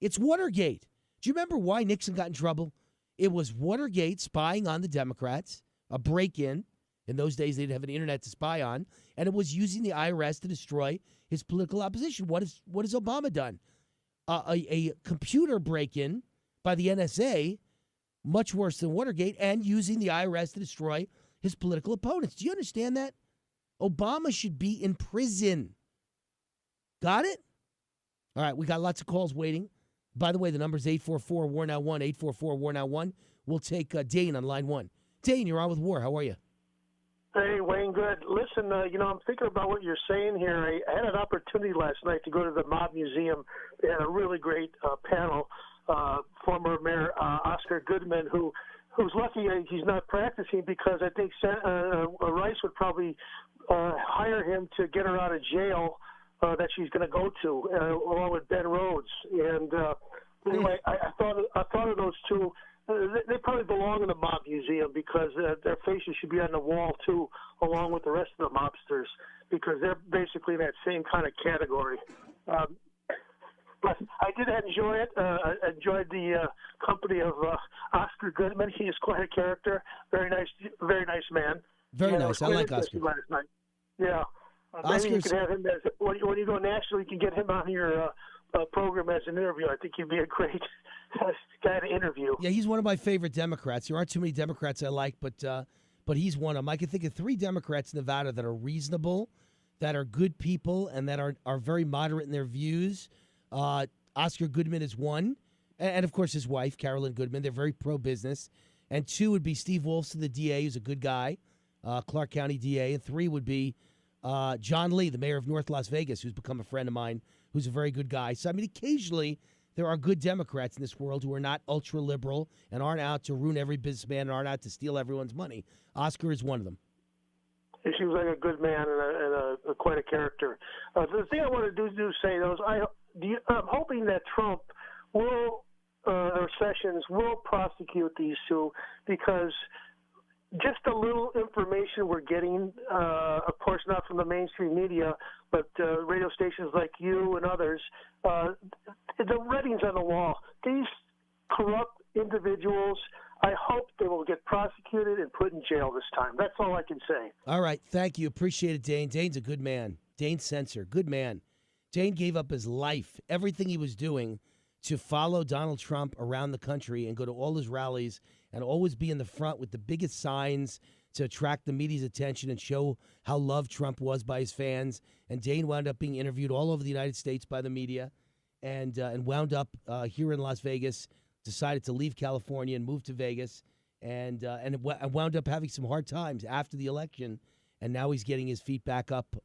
It's Watergate. Do you remember why Nixon got in trouble? It was Watergate spying on the Democrats, a break-in. In those days, they didn't have an internet to spy on. And it was using the IRS to destroy his political opposition. What has Obama done? A computer break-in by the NSA, much worse than Watergate, and using the IRS to destroy his political opponents. Do you understand that? Obama should be in prison. Got it? All right, we got lots of calls waiting. By the way, the number's 844-WAR-NOW-1, 844-WAR-NOW-1. We'll take Dane on line one. Dane, you're on with WAR. How are you? Hey, Wayne, good. Listen, I'm thinking about what you're saying here. I had an opportunity last night to go to the Mob Museum. They had a really great panel. Former Mayor Oscar Goodman, who's lucky he's not practicing, because I think Rice would probably hire him to get her out of jail that she's going to go to, along with Ben Rhodes. And anyway, I thought of those two. They probably belong in the Mob Museum, because their faces should be on the wall, too, along with the rest of the mobsters, because they're basically in that same kind of category. But I did enjoy it. I enjoyed the company of Oscar Goodman. He is quite a character. Very nice man. Very nice. I like Oscar. Last night. Yeah. Maybe you can have him when you go national, you can get him on your program as an interview. I think he'd be a great guy to interview. Yeah, he's one of my favorite Democrats. There aren't too many Democrats I like, but he's one of them. I can think of 3 Democrats in Nevada that are reasonable, that are good people, and that are very moderate in their views. Oscar Goodman is one, and of course his wife, Carolyn Goodman. They're very pro-business. And 2 would be Steve Wolfson, the DA, who's a good guy, Clark County DA. And 3 would be John Lee, the mayor of North Las Vegas, who's become a friend of mine, who's a very good guy. So, I mean, occasionally there are good Democrats in this world who are not ultra-liberal and aren't out to ruin every businessman and aren't out to steal everyone's money. Oscar is one of them. He seems like a good man and quite a character. The thing I want to do say, though, is I'm hoping that Trump will, or Sessions will prosecute these two, because just a little information we're getting, of course not from the mainstream media, but radio stations like you and others, the writing's on the wall. These corrupt individuals, I hope they will get prosecuted and put in jail this time. That's all I can say. All right. Thank you. Appreciate it, Dane. Dane's a good man. Dane Sensor, good man. Dane gave up his life, everything he was doing, to follow Donald Trump around the country and go to all his rallies and always be in the front with the biggest signs to attract the media's attention and show how loved Trump was by his fans. And Dane wound up being interviewed all over the United States by the media, and wound up here in Las Vegas, decided to leave California and move to Vegas, and wound up having some hard times after the election. and now he's getting his feet back up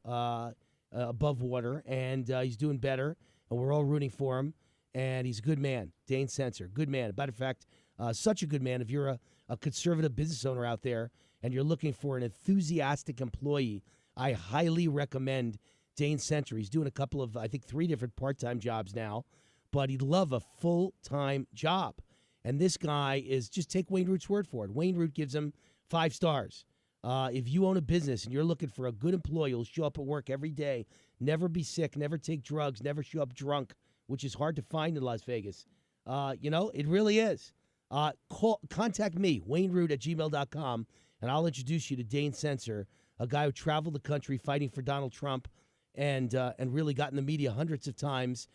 above water, and he's doing better, and we're all rooting for him. And he's a good man, Dane Sensor, good man. Matter of fact, such a good man. If you're a conservative business owner out there and you're looking for an enthusiastic employee, I highly recommend Dane Sensor. He's doing a couple of, I think, 3 different part-time jobs now, but he'd love a full-time job. And this guy is, just take Wayne Root's word for it. Wayne Root gives him 5 stars. If you own a business and you're looking for a good employee who'll show up at work every day, never be sick, never take drugs, never show up drunk, which is hard to find in Las Vegas, it really is. Contact me, WayneRoot@gmail.com, and I'll introduce you to Dane Sensor, a guy who traveled the country fighting for Donald Trump and really got in the media hundreds of times,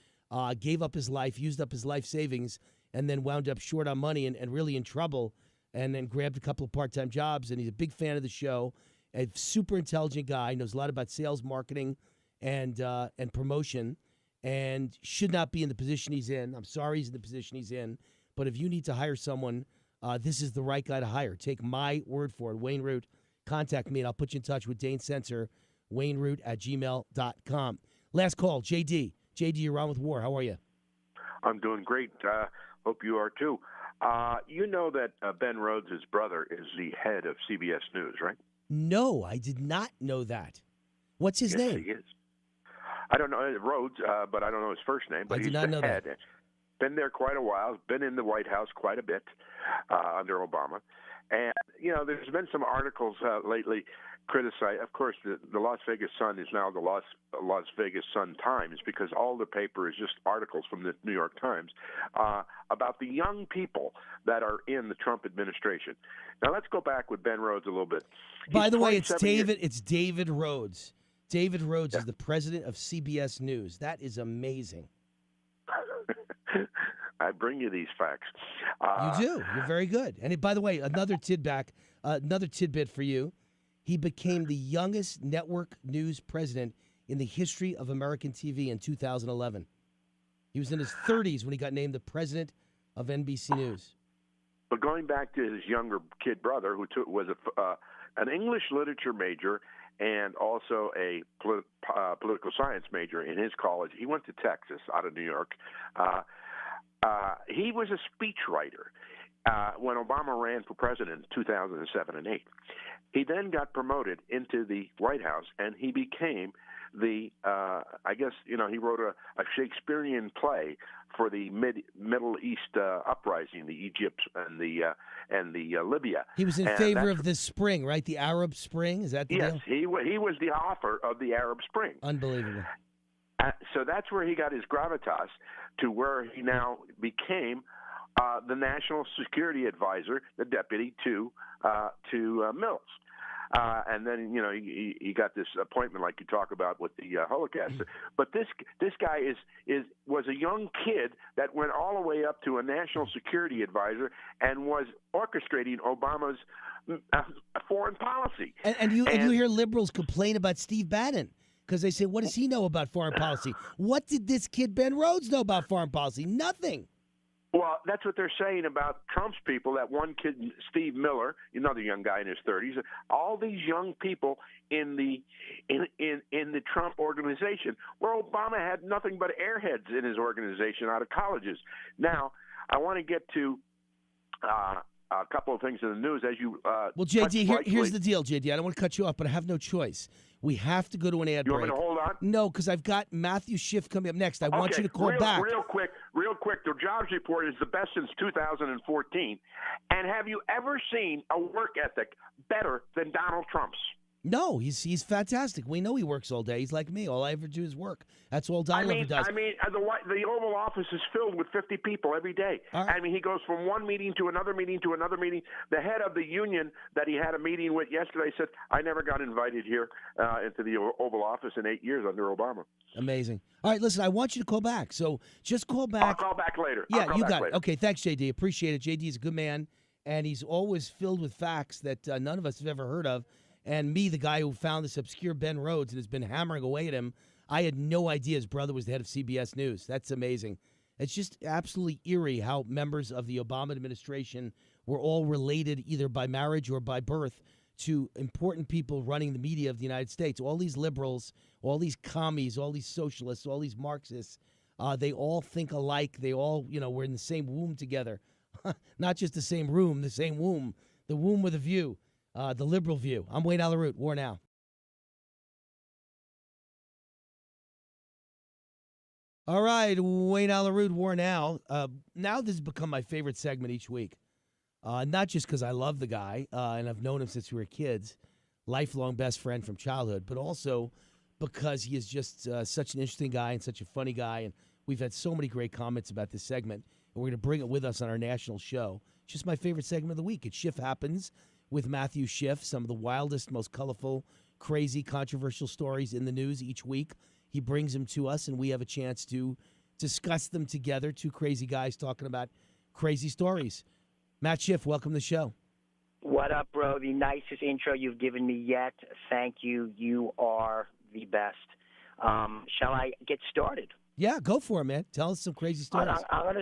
gave up his life, used up his life savings, and then wound up short on money and really in trouble, and then grabbed a couple of part-time jobs. And he's a big fan of the show, a super intelligent guy, knows a lot about sales, marketing, and promotion, and should not be in the position he's in. I'm sorry he's in the position he's in, but if you need to hire someone, this is the right guy to hire. Take my word for it. Wayne Root, contact me, and I'll put you in touch with Dane Sensor, WayneRoot@gmail.com. Last call, JD. JD, you're on with WAR. How are you? I'm doing great. Hope you are too. You know that Ben Rhodes' brother is the head of CBS News, right? No, I did not know that. What's his Yes, name? he is. I don't know Rhodes, but I don't know his first name. But I he's did not know the head. that. Been there quite a while. Been in the White House quite a bit under Obama. And, there's been some articles lately criticize. Of course, the Las Vegas Sun is now the Las Vegas Sun Times, because all the paper is just articles from the New York Times about the young people that are in the Trump administration. Now, let's go back with Ben Rhodes a little bit. By the way, it's 27 years- It's David Rhodes. David Rhodes is the president of CBS News. That is amazing. I bring you these facts. You do. You're very good. And by the way, another tidbit for you. He became the youngest network news president in the history of American TV in 2011. He was in his 30s when he got named the president of NBC News. But going back to his younger kid brother, who was an English literature major and also a political science major in his college. He went to Texas out of New York. He was a speechwriter when Obama ran for president in 2007 and 8. He then got promoted into the White House, and he became he wrote a Shakespearean play for the Middle East uprising, the Egypt and the Libya. He was in favor of the spring, right? The Arab Spring? Is that the deal? Yes, he was the author of the Arab Spring. Unbelievable. So that's where he got his gravitas to where he now became the National Security Advisor, the deputy to Mills. And then he got this appointment like you talk about with the Holocaust. But this guy was a young kid that went all the way up to a national security advisor and was orchestrating Obama's foreign policy. And you hear liberals complain about Steve Bannon because they say, what does he know about foreign policy? What did this kid Ben Rhodes know about foreign policy? Nothing. Well, that's what they're saying about Trump's people. That one kid, Steve Miller, another young guy in his 30s. All these young people in the Trump organization, where Obama had nothing but airheads in his organization out of colleges. Now, I want to get to a couple of things in the news as you. Well, JD, here's the deal, JD. I don't want to cut you off, but I have no choice. We have to go to an ad break. You want me to hold on? No, because I've got Matthew Schiff coming up next. I want you to call back. Real quick. The jobs report is the best since 2014. And have you ever seen a work ethic better than Donald Trump's? No, he's fantastic. We know he works all day. He's like me. All I ever do is work. That's all Donald ever does. The Oval Office is filled with 50 people every day. Right. He goes from one meeting to another meeting to another meeting. The head of the union that he had a meeting with yesterday said, I never got invited here into the Oval Office in 8 years under Obama. Amazing. All right, listen, I want you to call back. So just call back. I'll call back later. Yeah, you got it. Okay, thanks, JD. Appreciate it. JD is a good man, and he's always filled with facts that none of us have ever heard of. And me, the guy who found this obscure Ben Rhodes and has been hammering away at him, I had no idea his brother was the head of CBS News. That's amazing. It's just absolutely eerie how members of the Obama administration were all related either by marriage or by birth to important people running the media of the United States. All these liberals, all these commies, all these socialists, all these Marxists, they all think alike. They all, we're in the same womb together. Not just the same room, the same womb. The womb with a view, the liberal view. I'm Wayne Allyn, War Now. All right, Wayne Allyn, War Now. Now this has become my favorite segment each week. Not just because I love the guy, and I've known him since we were kids, lifelong best friend from childhood, but also because he is just such an interesting guy and such a funny guy, and we've had so many great comments about this segment, and we're going to bring it with us on our national show. It's just my favorite segment of the week. It's Schiff Happens with Matthew Schiff, some of the wildest, most colorful, crazy, controversial stories in the news each week. He brings them to us, and we have a chance to discuss them together, two crazy guys talking about crazy stories. Matt Schiff, welcome to the show. What up, bro? The nicest intro you've given me yet. Thank you. You are the best. Shall I get started? Yeah, go for it, man. Tell us some crazy stories. I'm gonna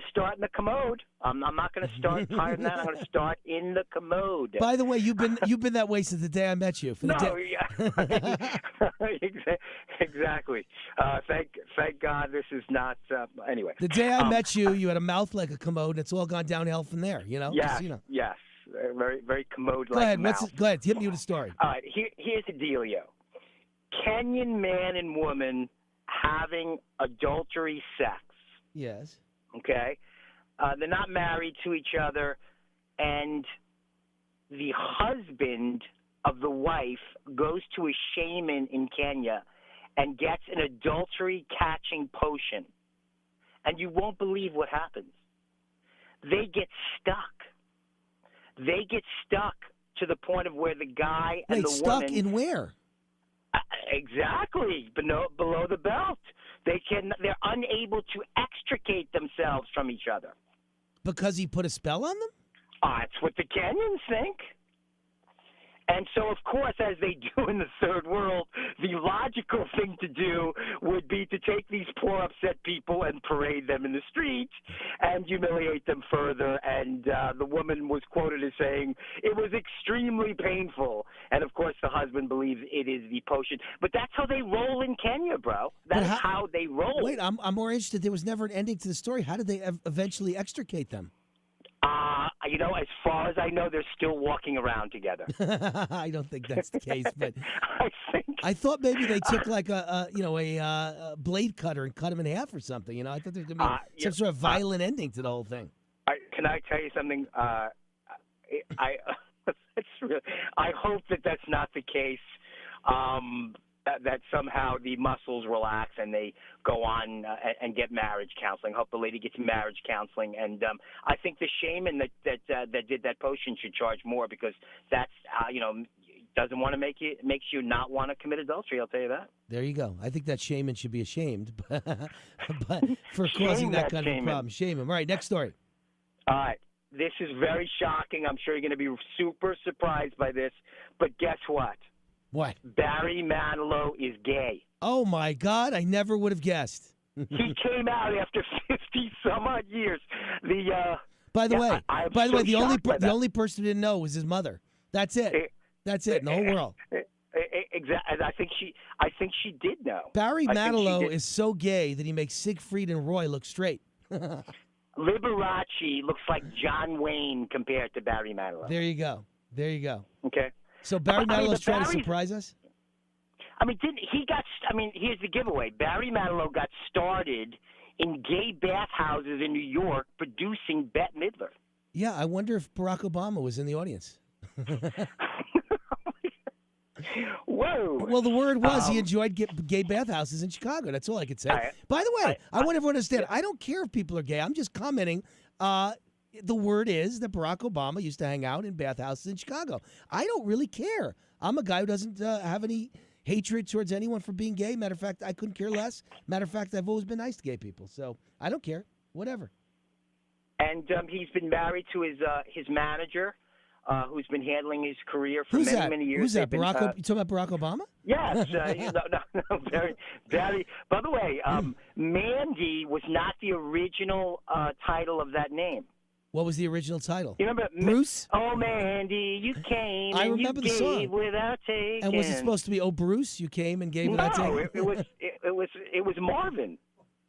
start in the commode. I'm not gonna start higher than that. I'm gonna start in the commode. By the way, you've been that way since the day I met you. Exactly. Thank God this is not. Anyway, the day I met you, you had a mouth like a commode, and it's all gone downhill from there. Yes. Yes. Very very commode like. Go ahead. Mouth. Go ahead. Hit me with a story. All right. Here's the dealio. Kenyan man and woman having adultery sex. Yes. Okay? They're not married to each other, and the husband of the wife goes to a shaman in Kenya and gets an adultery-catching potion. And you won't believe what happens. They get stuck. They get stuck to the point of where the guy and the stuck woman... in where? Exactly, below the belt. They're unable to extricate themselves from each other. Because he put a spell on them? That's what the Kenyans think. And so, of course, as they do in the third world, the logical thing to do would be to take these poor, upset people and parade them in the street and humiliate them further. And the woman was quoted as saying, it was extremely painful. And, of course, the husband believes it is the potion. But that's how they roll in Kenya, bro. That's how they roll. Wait, I'm more interested. There was never an ending to the story. How did they eventually extricate them? As far as I know, they're still walking around together. I don't think that's the case, but I thought maybe they took like a blade cutter and cut him in half or something. I thought there was going to be some sort of violent ending to the whole thing. Can I tell you something? I hope that that's not the case. That somehow the muscles relax and they go on and get marriage counseling. Hope the lady gets marriage counseling, and I think the shaman that did that potion should charge more because that's doesn't want to makes you not want to commit adultery. I'll tell you that. There you go. I think that shaman should be ashamed, but for causing that kind of a problem, shame him. All right, next story. All right, this is very shocking. I'm sure you're going to be super surprised by this, but guess what? What? Barry Manilow is gay. Oh, my God. I never would have guessed. He came out after 50-some-odd years. By the way, the only person who didn't know was his mother. That's it. That's it in the whole world. Exactly. I think she did know. Barry Manilow is so gay that he makes Siegfried and Roy look straight. Liberace looks like John Wayne compared to Barry Manilow. There you go. Okay. So Barry Manilow's trying to surprise us? Here's the giveaway. Barry Manilow got started in gay bathhouses in New York producing Bette Midler. Yeah, I wonder if Barack Obama was in the audience. Whoa. Well, the word was he enjoyed gay bathhouses in Chicago. That's all I could say. By the way, I want everyone to understand, I don't care if people are gay. I'm just commenting. The word is that Barack Obama used to hang out in bathhouses in Chicago. I don't really care. I'm a guy who doesn't have any hatred towards anyone for being gay. Matter of fact, I couldn't care less. Matter of fact, I've always been nice to gay people. So I don't care. Whatever. And he's been married to his manager, who's been handling his career for many years. Who's that? You talking about Barack Obama? Yes. No, Barry. By the way, Mandy was not the original title of that name. What was the original title? You remember Bruce? Oh, Mandy, you came I and remember you the gave song. without taking. And was it supposed to be, oh, Bruce, you came and gave without taking? No, it was Marvin.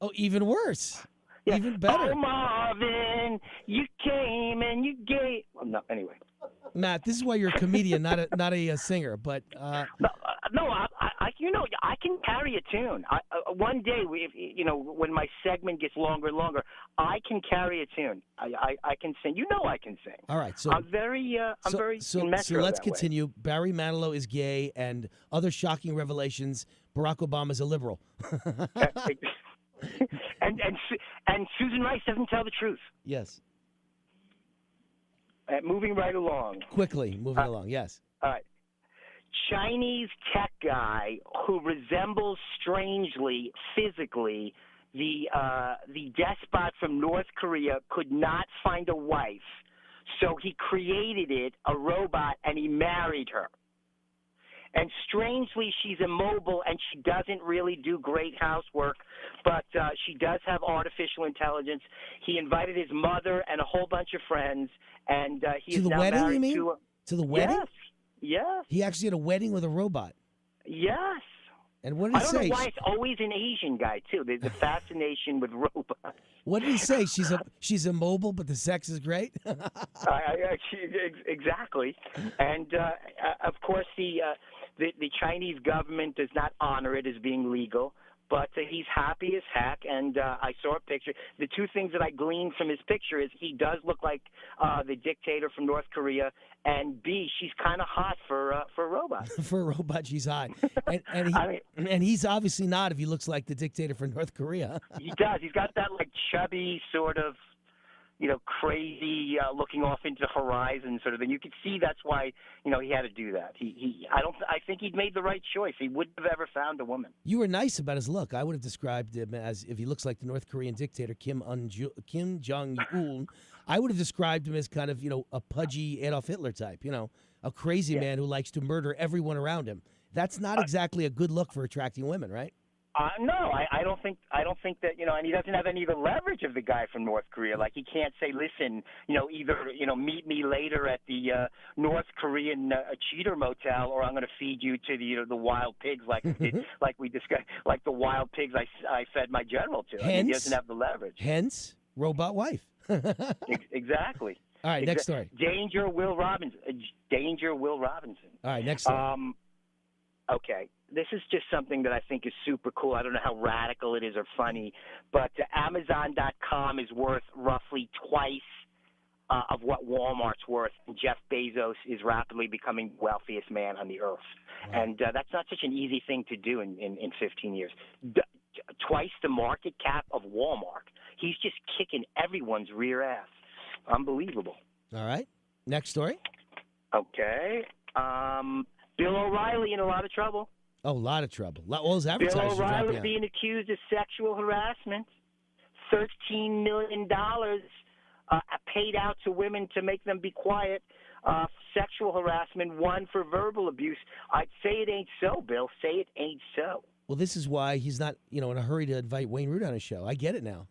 Oh, even worse. Yeah. Even better. Oh, Marvin, you came and you gave. Well, no, anyway. Matt, this is why you're a comedian, not a singer. But No, I can carry a tune. One day, when my segment gets longer and longer, I can carry a tune. I can sing. You know, I can sing. all right, so I'm very so in metro let's that way. continue. Barry Manilow is gay, and other shocking revelations. Barack Obama's a liberal. and Susan Rice doesn't tell the truth. Yes. Moving right along. Quickly, moving along. Yes. All right. Chinese tech guy who resembles strangely, physically, the despot from North Korea could not find a wife, so he created a robot, and he married her. And strangely, she's immobile, and she doesn't really do great housework, but she does have artificial intelligence. He invited his mother and a whole bunch of friends, and he To is the now wedding, married you mean? To the wedding? Yes. He actually had a wedding with a robot. Yes. And what did he I don't say? know why it's always an Asian guy too. There's a fascination with robots. What did he say? She's immobile, but the sex is great. Exactly, and of course the Chinese government does not honor it as being legal. But he's happy as heck, and I saw a picture. The two things that I gleaned from his picture is he does look like the dictator from North Korea, and B, she's kind of hot for a robot. For a robot, she's hot. And he's obviously not if he looks like the dictator from North Korea. He does. He's got that like chubby sort of, crazy looking off into the horizon sort of thing. You could see that's why, he had to do that. I think he'd made the right choice. He wouldn't have ever found a woman. You were nice about his look. I would have described him as, if he looks like the North Korean dictator Kim Jong-un, I would have described him as kind of, a pudgy Adolf Hitler type, a crazy man who likes to murder everyone around him. That's not exactly a good look for attracting women, right? No, I don't think that, and he doesn't have any of the leverage of the guy from North Korea. Like, he can't say, listen, either, meet me later at the North Korean cheater motel, or I'm going to feed you to the wild pigs like we discussed, like the wild pigs I fed my general to. He doesn't have the leverage. Hence, robot wife. Exactly. All right, next story. Danger, Will Robinson. All right, next story. Okay. This is just something that I think is super cool. I don't know how radical it is or funny, but Amazon.com is worth roughly twice of what Walmart's worth. And Jeff Bezos is rapidly becoming the wealthiest man on the earth. Wow. And that's not such an easy thing to do in 15 years. Twice the market cap of Walmart. He's just kicking everyone's rear ass. Unbelievable. All right. Next story. Okay. Bill O'Reilly in a lot of trouble. Oh, a lot of trouble. All those advertisers Bill O'Reilly are being accused of sexual harassment. $13 million paid out to women to make them be quiet. Sexual harassment, one for verbal abuse. I'd say it ain't so, Bill. Say it ain't so. Well, this is why he's not, in a hurry to invite Wayne Root on his show. I get it now.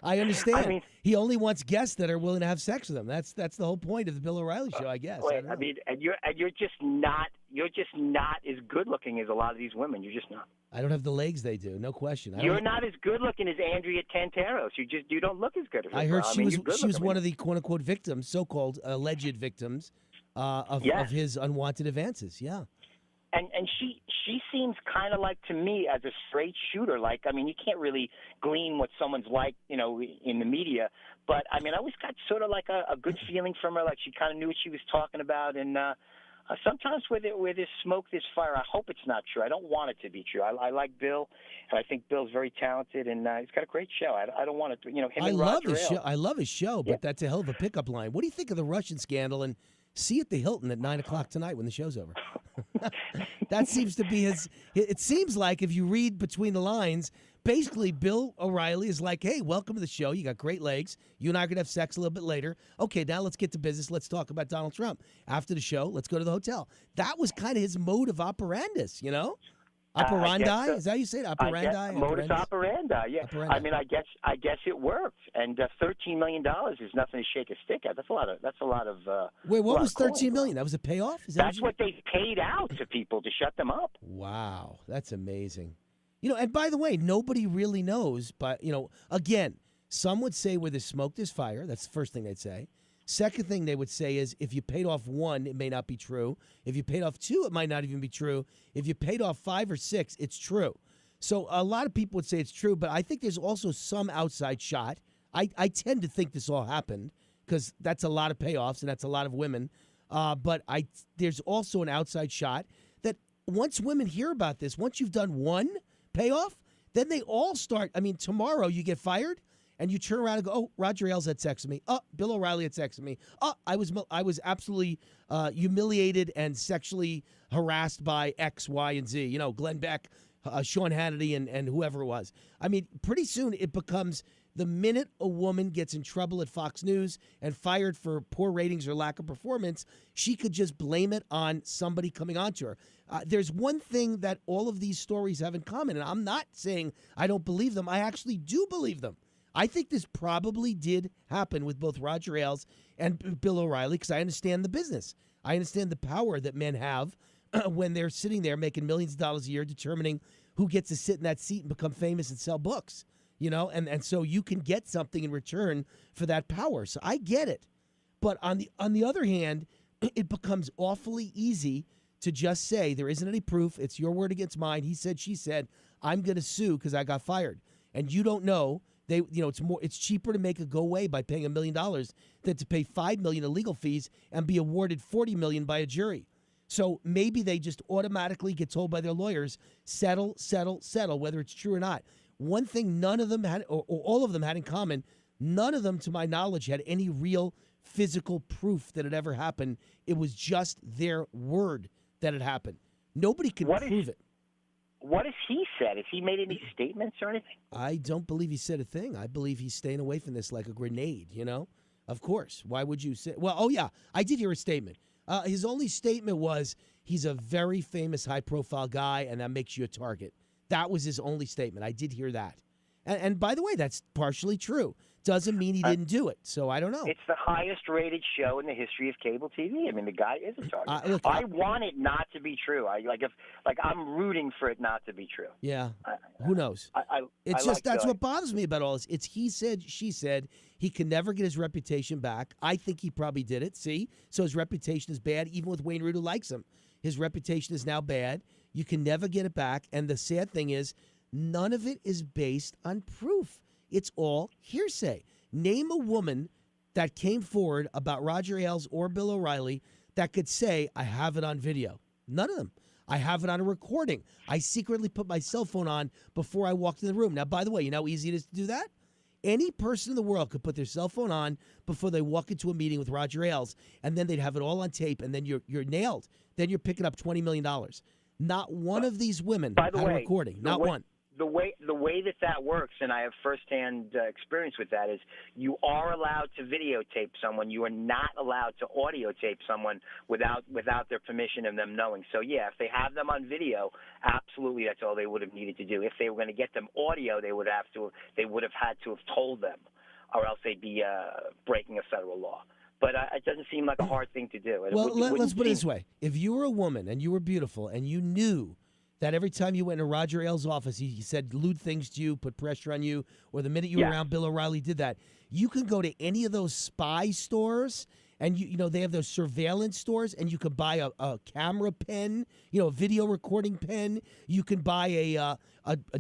I understand. I mean, he only wants guests that are willing to have sex with him. That's the whole point of the Bill O'Reilly show, I guess. I mean, and you're just not as good looking as a lot of these women. You're just not. I don't have the legs they do, no question. You're not as good looking as Andrea Tantaros. You don't look as good as her. I heard she was one of the quote unquote victims, so-called alleged victims of his unwanted advances. Yeah. And she seems kind of like, to me, as a straight shooter. Like, I mean, you can't really glean what someone's like, in the media. But, I mean, I always got sort of like a good feeling from her, like she kind of knew what she was talking about. And sometimes where there's smoke, there's fire. I hope it's not true. I don't want it to be true. I like Bill, and I think Bill's very talented, and he's got a great show. I don't want it to, him and Roger Ailes. I love his show, but that's a hell of a pickup line. What do you think of the Russian scandal? And see at the Hilton at 9 o'clock tonight when the show's over. That seems to be his. It seems like, if you read between the lines, basically Bill O'Reilly is like, hey, welcome to the show. You got great legs. You and I are going to have sex a little bit later. Okay, now let's get to business. Let's talk about Donald Trump. After the show, let's go to the hotel. That was kind of his mode of operandus, Operandi? Is that how you say it? Operandi? Modus operandi. Yeah. Operandi. I mean, I guess it worked. And $13 million is nothing to shake a stick at. That's a lot of. Wait, what was $13 $13 million? That was a payoff? That's what they paid out to people to shut them up. Wow, that's amazing. And by the way, nobody really knows. But again, some would say where there's smoke, there's fire. That's the first thing they'd say. Second thing they would say is if you paid off 1, it may not be true. If you paid off 2, it might not even be true. If you paid off 5 or 6, it's true. So a lot of people would say it's true, but I think there's also some outside shot. I tend to think this all happened because that's a lot of payoffs and that's a lot of women. But there's also an outside shot that once women hear about this, once you've done 1 payoff, then they all start. I mean, tomorrow you get fired. And you turn around and go, oh, Roger Ailes had sex with me. Oh, Bill O'Reilly had sex with me. Oh, I was absolutely humiliated and sexually harassed by X, Y, and Z. Glenn Beck, Sean Hannity, and whoever it was. I mean, pretty soon it becomes the minute a woman gets in trouble at Fox News and fired for poor ratings or lack of performance, she could just blame it on somebody coming onto her. There's one thing that all of these stories have in common, and I'm not saying I don't believe them. I actually do believe them. I think this probably did happen with both Roger Ailes and Bill O'Reilly because I understand the business. I understand the power that men have when they're sitting there making millions of dollars a year determining who gets to sit in that seat and become famous and sell books, and so you can get something in return for that power. So I get it. But on the other hand, it becomes awfully easy to just say there isn't any proof. It's your word against mine. He said, she said, I'm going to sue because I got fired. And you don't know. It's cheaper to make it go away by paying $1 million than to pay $5 million in legal fees and be awarded $40 million by a jury. So maybe they just automatically get told by their lawyers, settle, whether it's true or not. One thing none of them had, or all of them had in common, none of them, to my knowledge, had any real physical proof that it ever happened. It was just their word that it happened. Nobody can prove it. What has he said? Has he made any statements or anything? I don't believe he said a thing. I believe he's staying away from this like a grenade, Of course. Why would you say? Well, oh, yeah, I did hear a statement. His only statement was he's a very famous, high-profile guy, and that makes you a target. That was his only statement. I did hear that. And by the way, that's partially true. Doesn't mean he didn't do it. So I don't know. It's the highest-rated show in the history of cable TV. I mean, the guy is a target. I want it not to be true. I'm rooting for it not to be true. Yeah. Who knows? That's what bothers me about all this. It's he said, she said. He can never get his reputation back. I think he probably did it. See? So his reputation is bad, even with Wayne Root, who likes him. His reputation is now bad. You can never get it back. And the sad thing is, none of it is based on proof. It's all hearsay. Name a woman that came forward about Roger Ailes or Bill O'Reilly that could say, I have it on video. None of them. I have it on a recording. I secretly put my cell phone on before I walked in the room. Now, by the way, you know how easy it is to do that? Any person in the world could put their cell phone on before they walk into a meeting with Roger Ailes, and then they'd have it all on tape, and then you're nailed. Then you're picking up $20 million. Not one of these women had a recording. Not one. The way that works, and I have firsthand experience with that, is you are allowed to videotape someone. You are not allowed to audio tape someone without their permission and them knowing. So yeah, if they have them on video, absolutely, that's all they would have needed to do. If they were going to get them audio, they would have had to have told them, or else they'd be breaking a federal law. But it doesn't seem like a hard thing to do. Well, let's put it this way: if you were a woman and you were beautiful and you knew that every time you went into Roger Ailes' office, he said lewd things to you, put pressure on you, or the minute you were around Bill O'Reilly did that, you can go to any of those spy stores, and they have those surveillance stores, and you can buy a camera pen, a video recording pen. You can buy a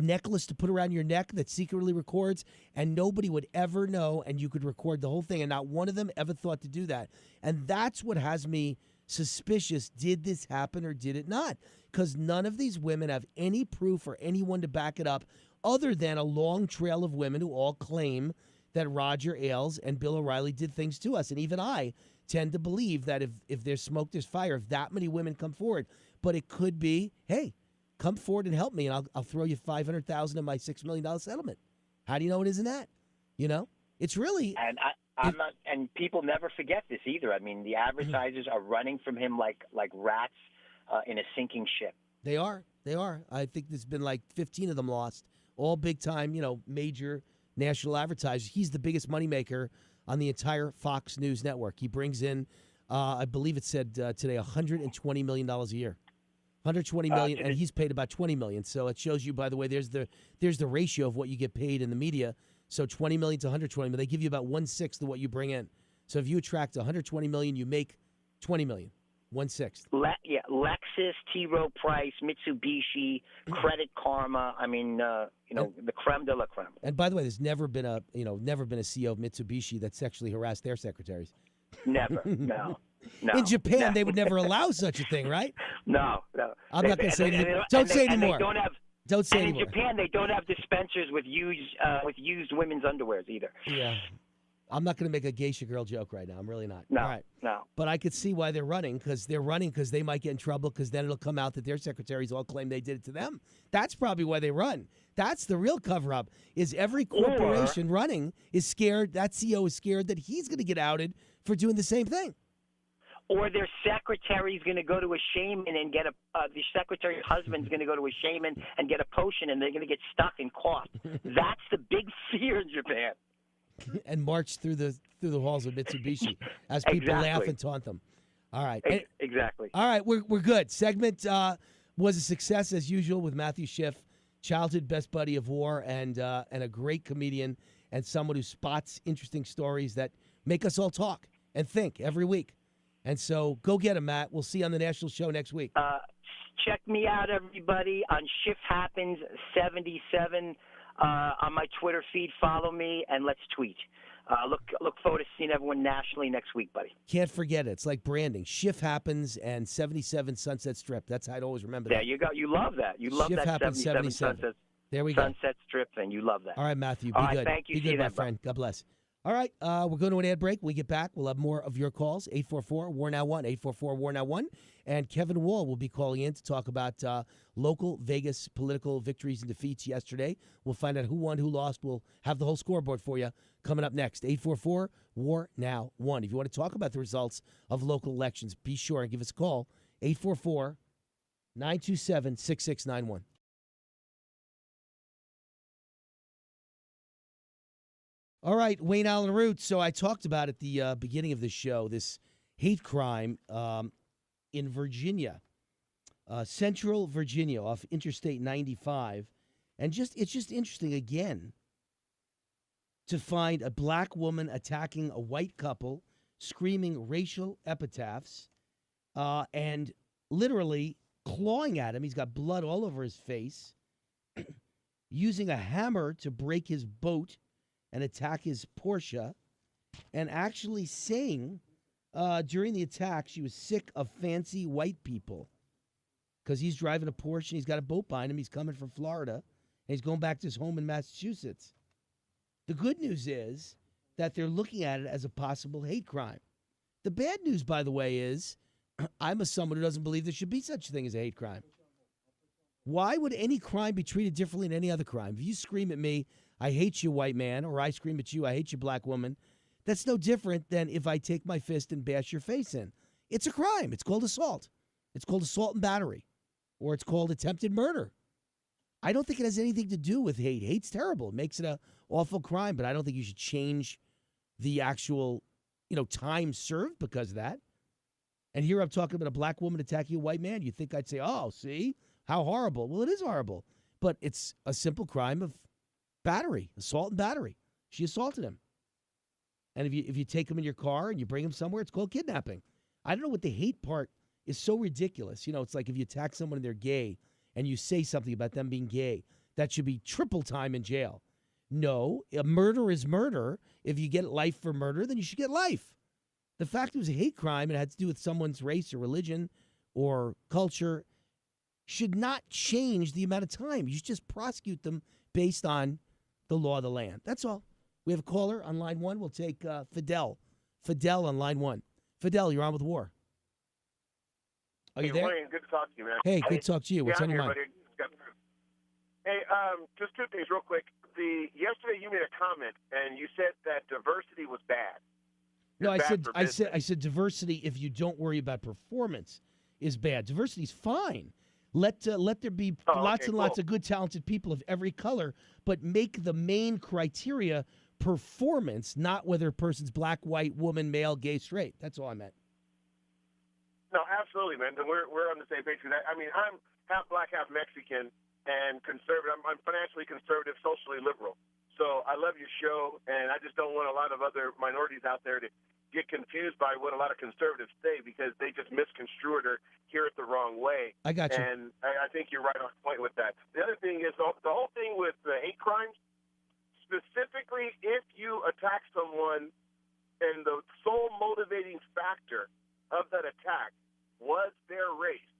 necklace to put around your neck that secretly records, and nobody would ever know, and you could record the whole thing, and not one of them ever thought to do that. And that's what has me suspicious. Did this happen or did it not? Because none of these women have any proof or anyone to back it up other than a long trail of women who all claim that Roger Ailes and Bill O'Reilly did things to us. And even I tend to believe that if there's smoke, there's fire, if that many women come forward. But it could be, hey, come forward and help me, and I'll throw you $500,000 in my $6 million settlement. How do you know it isn't that? It's really... And people never forget this either. I mean, the advertisers are running from him like rats in a sinking ship. They are. They are. I think there's been like 15 of them lost. All big time, major national advertisers. He's the biggest moneymaker on the entire Fox News network. He brings in, I believe it said today, $120 million a year. $120 million, and he's paid about $20 million. So it shows you, by the way, there's the ratio of what you get paid in the media. So $20 million to $120 million, they give you about 1/6 of what you bring in. So if you attract $120 million, you make $20 million. 1/6. Lexus, T. Rowe Price, Mitsubishi, Credit Karma. I mean, the creme de la creme. And by the way, there's never been a CEO of Mitsubishi that sexually harassed their secretaries. Never. No. In Japan, they would never allow such a thing, right? No. I'm not going to say anything. Don't say anymore. Don't say anymore. In Japan, they don't have dispensers with used women's underwears either. Yeah. I'm not going to make a geisha girl joke right now. I'm really not. No, all right. No. But I could see why they're running, because they might get in trouble, because then it'll come out that their secretaries all claim they did it to them. That's probably why they run. That's the real cover-up, is every corporation running is scared, that CEO is scared that he's going to get outed for doing the same thing. Or their secretary's going to go to a shaman and get the secretary's husband's going to go to a shaman and get a potion, and they're going to get stuck and caught. That's the big fear in Japan. And march through the halls of Mitsubishi as people laugh and taunt them. All right. Exactly. All right, we're good. Segment was a success as usual with Matthew Schiff, childhood best buddy of W.A.R. and a great comedian and someone who spots interesting stories that make us all talk and think every week. And so go get him, Matt. We'll see you on the national show next week. Check me out, everybody, on Schiff Happens 77 on my Twitter feed. Follow me and let's tweet. Look forward to seeing everyone nationally next week, buddy. Can't forget it. It's like branding. Schiff Happens and 77 Sunset Strip. That's how I'd always remember that. There you go. You love that. You love Schiff that Happens 77. There we go. Sunset Strip thing. You love that. All right, Matthew. Be good. Thank you. Be good, my friend. God bless. All right, we're going to an ad break. When we get back, we'll have more of your calls. 844-WAR-NOW-1, 844-WAR-NOW-1. And Kevin Wall will be calling in to talk about local Vegas political victories and defeats yesterday. We'll find out who won, who lost. We'll have the whole scoreboard for you coming up next. 844-WAR-NOW-1. If you want to talk about the results of local elections, be sure and give us a call. 844-927-6691. All right, Wayne Allyn Root. So I talked about at the beginning of the show, this hate crime in Virginia, Central Virginia, off Interstate 95. And it's just interesting, again, to find a black woman attacking a white couple, screaming racial epitaphs, and literally clawing at him. He's got blood all over his face, using a hammer to break his boat and attack his Porsche, and actually saying during the attack she was sick of fancy white people because he's driving a Porsche and he's got a boat behind him. He's coming from Florida, and he's going back to his home in Massachusetts. The good news is that they're looking at it as a possible hate crime. The bad news, by the way, is I'm someone who doesn't believe there should be such a thing as a hate crime. Why would any crime be treated differently than any other crime? If you scream at me, I hate you, white man, or I scream at you, I hate you, black woman, that's no different than if I take my fist and bash your face in. It's a crime. It's called assault. It's called assault and battery, or it's called attempted murder. I don't think it has anything to do with hate. Hate's terrible. It makes it an awful crime, but I don't think you should change the actual, time served because of that. And here I'm talking about a black woman attacking a white man. You think I'd say, oh, see, how horrible. Well, it is horrible, but it's a simple crime of battery, assault and battery. She assaulted him. And if you take him in your car and you bring him somewhere, it's called kidnapping. I don't know what the hate part is so ridiculous. It's like if you attack someone and they're gay and you say something about them being gay, that should be triple time in jail. No, a murder is murder. If you get life for murder, then you should get life. The fact it was a hate crime and it had to do with someone's race or religion or culture should not change the amount of time. You should just prosecute them based on the law of the land. That's all. We have a caller on line one. We'll take Fidel. Fidel on line one. Fidel, you're on with W.A.R. Are you there? Wayne, good to talk to you, man. Hey, good to talk to you. What's on your mind? Buddy. Hey, just two things real quick. Yesterday you made a comment and you said that diversity was bad. No, I said diversity, if you don't worry about performance, is bad. Diversity's fine. Let there be lots and cool. lots of good, talented people of every color, but make the main criteria performance, not whether a person's black, white, woman, male, gay, straight. That's all I meant. No, absolutely, man. And we're on the same page with that. I mean, I'm half black, half Mexican, and conservative. I'm financially conservative, socially liberal. So I love your show, and I just don't want a lot of other minorities out there to get confused by what a lot of conservatives say because they just misconstrue it or hear it the wrong way. I got you. And I think you're right on point with that. The other thing is the whole thing with the hate crimes, specifically if you attack someone and the sole motivating factor of that attack was their race,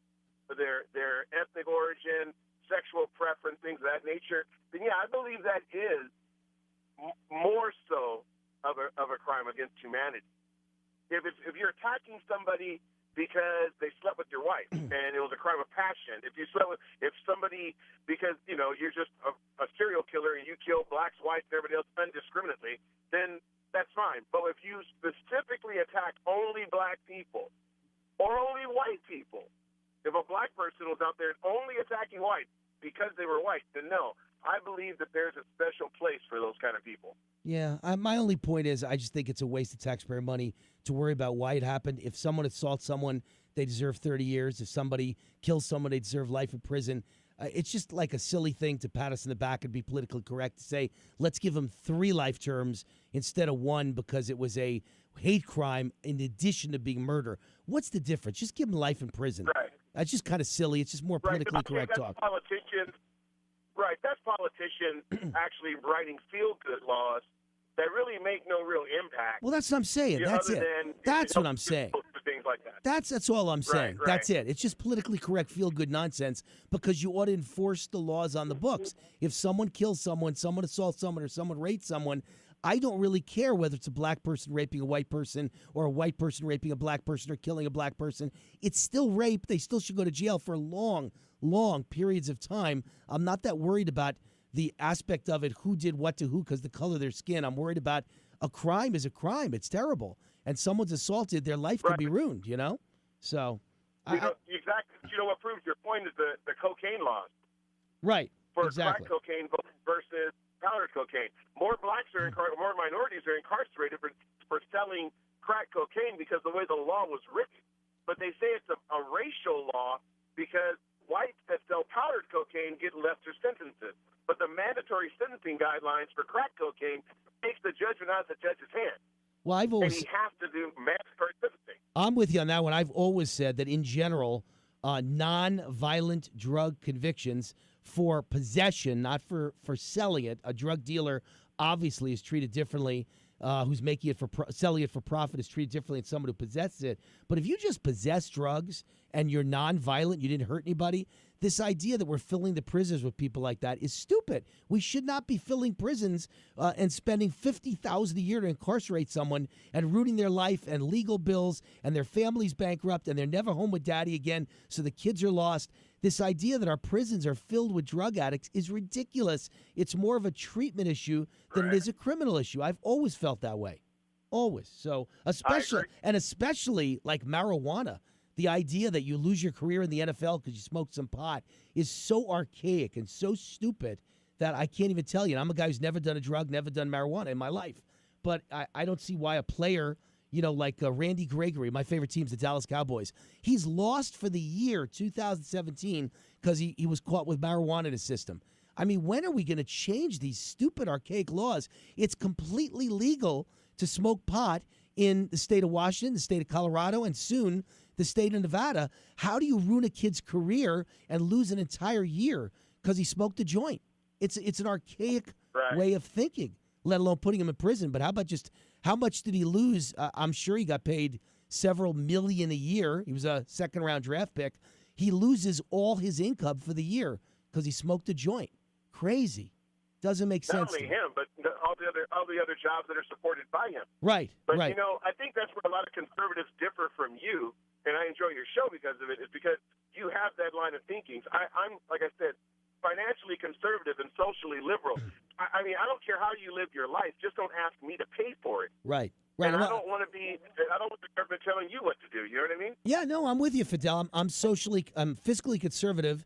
their ethnic origin, sexual preference, things of that nature, then yeah, I believe that is more so of a crime against humanity. If you're attacking somebody because they slept with your wife and it was a crime of passion, if somebody because you're just a serial killer and you kill blacks, whites, and everybody else indiscriminately, then that's fine. But if you specifically attack only black people or only white people, if a black person was out there only attacking whites because they were white, then no. I believe that there's a special place for those kind of people. Yeah, my only point is I just think it's a waste of taxpayer money to worry about why it happened. If someone assaults someone, they deserve 30 years. If somebody kills someone, they deserve life in prison. It's just like a silly thing to pat us in the back and be politically correct to say, let's give them 3 life terms instead of 1 because it was a hate crime in addition to being murder. What's the difference? Just give them life in prison. Right. That's just kind of silly. It's just more politically correct talk. Politicians, right, that's politicians actually writing feel-good laws that really make no real impact. Well, that's what I'm saying. That's it. That's what I'm saying. Things like that. That's all I'm saying. Right. That's it. It's just politically correct, feel-good nonsense because you ought to enforce the laws on the books. If someone kills someone, someone assaults someone, or someone rapes someone, I don't really care whether it's a black person raping a white person or a white person raping a black person or killing a black person. It's still rape. They still should go to jail for long periods of time. I'm not that worried about the aspect of it, who did what to who because the color of their skin. I'm worried about a crime is a crime. It's terrible. And someone's assaulted, their life could be ruined, So, exactly. What proves your point is the cocaine laws. Right. For exactly. crack cocaine versus powdered cocaine. More minorities are incarcerated for selling crack cocaine because the way the law was written. But they say it's a racial law because whites that sell powdered cocaine get lesser sentences. But the mandatory sentencing guidelines for crack cocaine takes the judgment out of the judge's hand. Well, and he has to do mandatory sentencing. I'm with you on that one. I've always said that in general, non-violent drug convictions for possession, not for selling it, a drug dealer obviously is treated differently. Who's making it selling it for profit is treated differently than someone who possesses it. But if you just possess drugs and you're non-violent, you didn't hurt anybody, this idea that we're filling the prisons with people like that is stupid. We should not be filling prisons and spending $50,000 a year to incarcerate someone and ruining their life and legal bills and their family's bankrupt and they're never home with daddy again, so the kids are lost. This idea that our prisons are filled with drug addicts is ridiculous. It's more of a treatment issue than it is a criminal issue. I've always felt that way. Always. So especially like marijuana. The idea that you lose your career in the NFL because you smoked some pot is so archaic and so stupid that I can't even tell you. And I'm a guy who's never done a drug, never done marijuana in my life. But I don't see why a player, like Randy Gregory, my favorite team's the Dallas Cowboys, he's lost for the year 2017 because he was caught with marijuana in his system. I mean, when are we going to change these stupid, archaic laws? It's completely legal to smoke pot in the state of Washington, the state of Colorado, and soon the state of Nevada. How do you ruin a kid's career and lose an entire year because he smoked a joint? It's an archaic way of thinking, let alone putting him in prison. But how much did he lose? I'm sure he got paid several million a year. He was a second-round draft pick. He loses all his income for the year because he smoked a joint. Crazy. Doesn't make sense. Not only him, but all the other jobs that are supported by him. Right. But right. I think that's where a lot of conservatives differ from you, and I enjoy your show because of it. Is because you have that line of thinking. I'm like I said, financially conservative and socially liberal. I mean, I don't care how you live your life. Just don't ask me to pay for it. Right. Right. And I don't want the government telling you what to do. You know what I mean? Yeah, no, I'm with you, Fidel. I'm fiscally conservative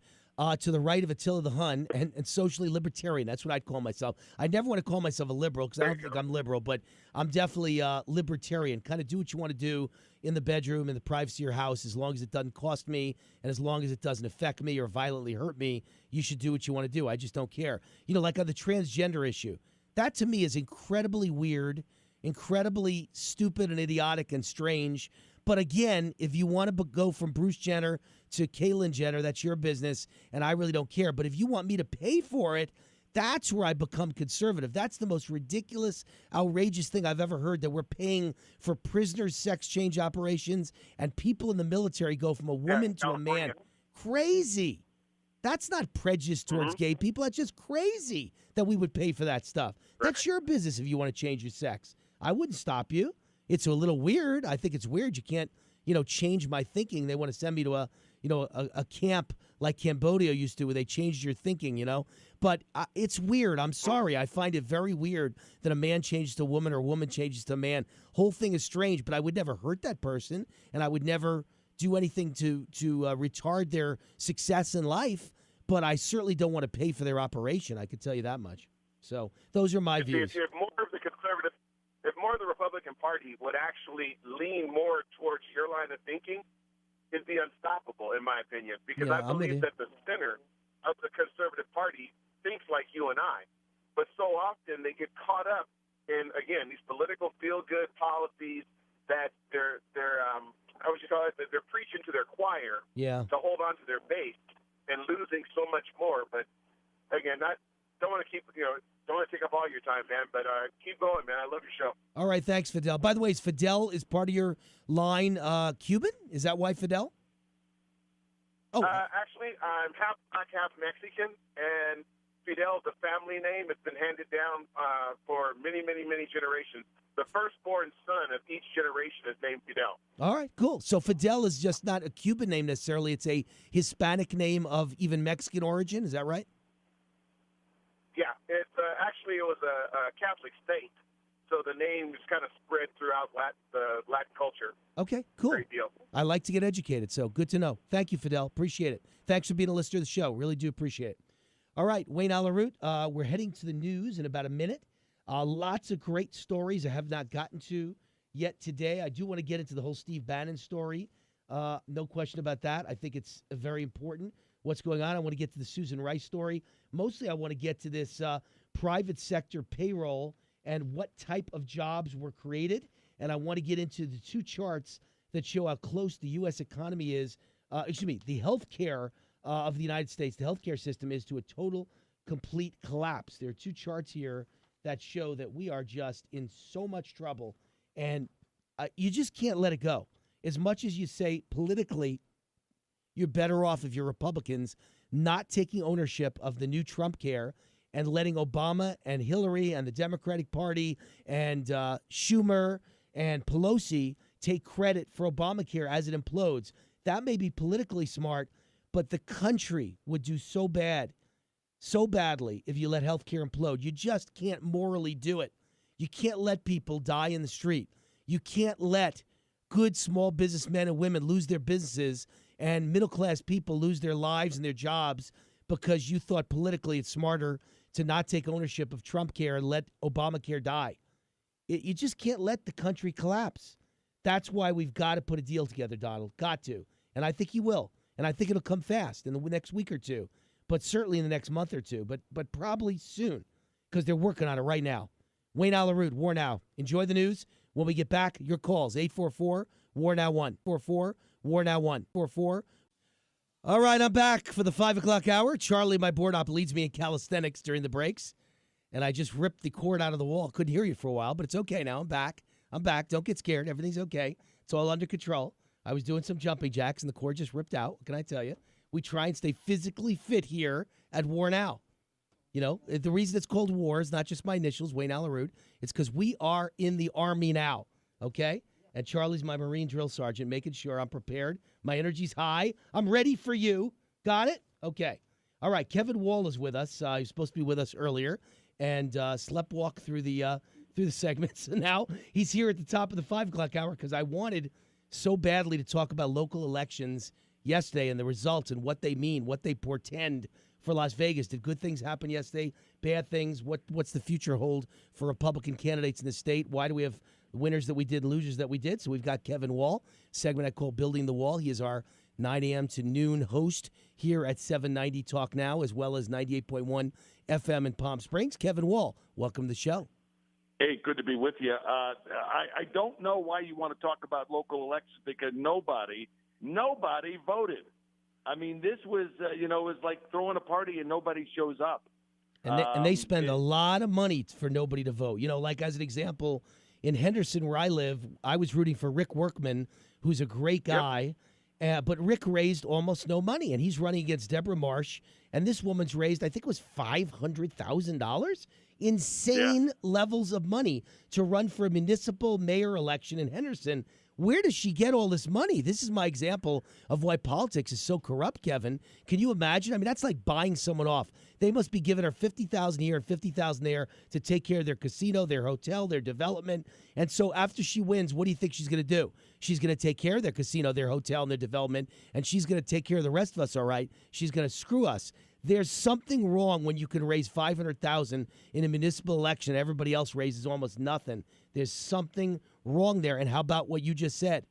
to the right of Attila the Hun and socially libertarian. That's what I'd call myself. I never want to call myself a liberal because I don't think I'm liberal, but I'm definitely libertarian. Kind of do what you want to do in the bedroom, in the privacy of your house, as long as it doesn't cost me and as long as it doesn't affect me or violently hurt me. You should do what you want to do. I just don't care. Like on the transgender issue, that to me is incredibly weird, incredibly stupid and idiotic and strange. But again, if you want to go from Bruce Jenner to Caitlyn Jenner, that's your business, and I really don't care. But if you want me to pay for it, that's where I become conservative. That's the most ridiculous, outrageous thing I've ever heard, that we're paying for prisoners' sex change operations and people in the military go from a woman to a man. Crazy. That's not prejudice towards gay people. That's just crazy that we would pay for that stuff. That's your business if you want to change your sex. I wouldn't stop you. It's a little weird. I think it's weird. You can't, change my thinking. They want to send me to a camp like Cambodia used to where they changed your thinking, But it's weird. I'm sorry. I find it very weird that a man changes to a woman or a woman changes to a man. Whole thing is strange, but I would never hurt that person, and I would never do anything to retard their success in life, but I certainly don't want to pay for their operation. I could tell you that much. So those are my views. If more of the Republican Party would actually lean more towards your line of thinking, it'd be unstoppable, in my opinion, because I believe that the center of the conservative party thinks like you and I. But so often they get caught up in, again, these political feel-good policies that they're how would you call it? That they're preaching to their choir to hold on to their base and losing so much more. But again, don't want to keep don't want to take up all your time, man. But keep going, man. I love your show. All right, thanks, Fidel. By the way, Fidel is part of your line Cuban? Is that why Fidel? Oh, actually, I'm half black, half Mexican, and Fidel's a family name. It's been handed down for many, many, many generations. The firstborn son of each generation is named Fidel. All right, cool. So Fidel is just not a Cuban name necessarily. It's a Hispanic name of even Mexican origin. Is that right? Yeah, it's actually it was a Catholic state, so the name is kind of spread throughout the Latin culture. Okay, cool. Great deal. I like to get educated, so good to know. Thank you, Fidel. Appreciate it. Thanks for being a listener to the show. Really do appreciate it. All right, Wayne Allyn, we're heading to the news in about a minute. Lots of great stories I have not gotten to yet today. I do want to get into the whole Steve Bannon story. No question about that. I think it's very important what's going on. I want to get to the Susan Rice story. Mostly I want to get to this private sector payroll and what type of jobs were created. And I want to get into the two charts that show how close the U.S. economy is, the health care of the United States, the healthcare system is to a total, complete collapse. There are two charts here that show that we are just in so much trouble, and you just can't let it go. As much as you say politically, you're better off if you're Republicans not taking ownership of the new Trump care and letting Obama and Hillary and the Democratic Party and Schumer and Pelosi take credit for Obamacare as it implodes. That may be politically smart, but the country would do so badly if you let healthcare implode. You just can't morally do it. You can't let people die in the street. You can't let good small businessmen and women lose their businesses and middle-class people lose their lives and their jobs because you thought politically it's smarter to not take ownership of Trump care and let Obamacare die. You just can't let the country collapse. That's why we've got to put a deal together, Donald. Got to. And I think he will. And I think it'll come fast in the next week or two. But certainly in the next month or two. But probably soon because they're working on it right now. Wayne Allyn, War Now. Enjoy the news. When we get back, your calls, 844-WAR-NOW-1. 44-WAR-NOW-1. 44. All right, I'm back for the 5 o'clock hour. Charlie, my board op, leads me in calisthenics during the breaks. And I just ripped the cord out of the wall. Couldn't hear you for a while, but it's okay now. I'm back. Don't get scared. Everything's okay. It's all under control. I was doing some jumping jacks, and the cord just ripped out. What can I tell you? We try and stay physically fit here at War Now. You know, the reason it's called War is not just my initials, Wayne Allyn. It's because we are in the Army now, okay? And Charlie's my Marine drill sergeant, making sure I'm prepared. My energy's high. I'm ready for you. Got it? Okay. All right, Kevin Wall is with us. He was supposed to be with us earlier and slept walk through the through the segments. And now he's here at the top of the 5 o'clock hour because I wanted so badly to talk about local elections yesterday and the results and what they mean, what they portend for Las Vegas. Did good things happen yesterday? Bad things? What's the future hold for Republican candidates in the state? Why do we have winners that we did, losers that we did? So we've got Kevin Wall, segment I call Building the Wall. He is our 9 a.m. to noon host here at 790 Talk Now, as well as 98.1 FM in Palm Springs. Kevin Wall, welcome to the show. Hey, good to be with you. I don't know why you want to talk about local elections because nobody voted. I mean, this was, it was like throwing a party and nobody shows up. And they spend a lot of money for nobody to vote. Like as an example, in Henderson where I live, I was rooting for Rick Workman, who's a great guy. Yep. But Rick raised almost no money, and he's running against Deborah Marsh. And this woman's raised, I think it was $500,000. Insane levels of money to run for a municipal mayor election in Henderson. Where does she get all this money? This is my example of why politics is so corrupt, Kevin. Can you imagine? I mean, that's like buying someone off. They must be giving her $50,000 here and $50,000 there to take care of their casino, their hotel, their development. And so after she wins, what do you think she's going to do? She's going to take care of their casino, their hotel, and their development, and she's going to take care of the rest of us, all right? She's going to screw us. There's something wrong when you can raise $500,000 in a municipal election. Everybody else raises almost nothing. There's something wrong there. And how about what you just said?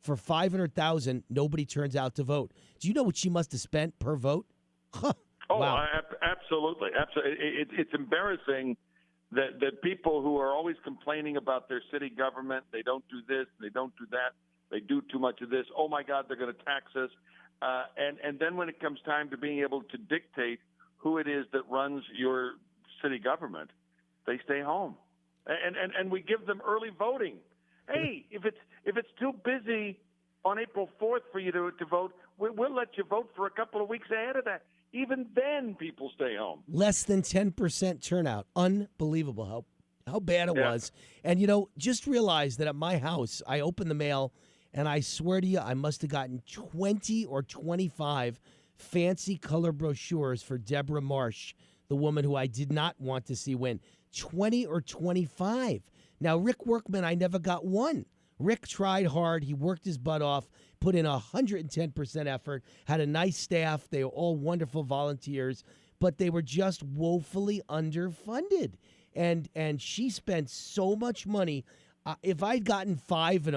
For $500,000, nobody turns out to vote. Do you know what she must have spent per vote? Huh. Oh, wow. Absolutely. It's embarrassing that people who are always complaining about their city government, they don't do this, they don't do that, they do too much of this. Oh, my God, they're going to tax us. And then when it comes time to being able to dictate who it is that runs your city government, they stay home. And we give them early voting. Hey, if it's too busy on April 4th for you to vote, we'll let you vote for a couple of weeks ahead of that. Even then, people stay home. Less than 10% turnout. Unbelievable how bad it was. And, just realize that at my house, I opened the mail, and I swear to you, I must have gotten 20 or 25 fancy color brochures for Deborah Marsh, the woman who I did not want to see win. 20 or 25. Now, Rick Workman, I never got one. Rick tried hard. He worked his butt off, put in 110% effort, had a nice staff. They were all wonderful volunteers, but they were just woefully underfunded. And she spent so much money. If I'd gotten five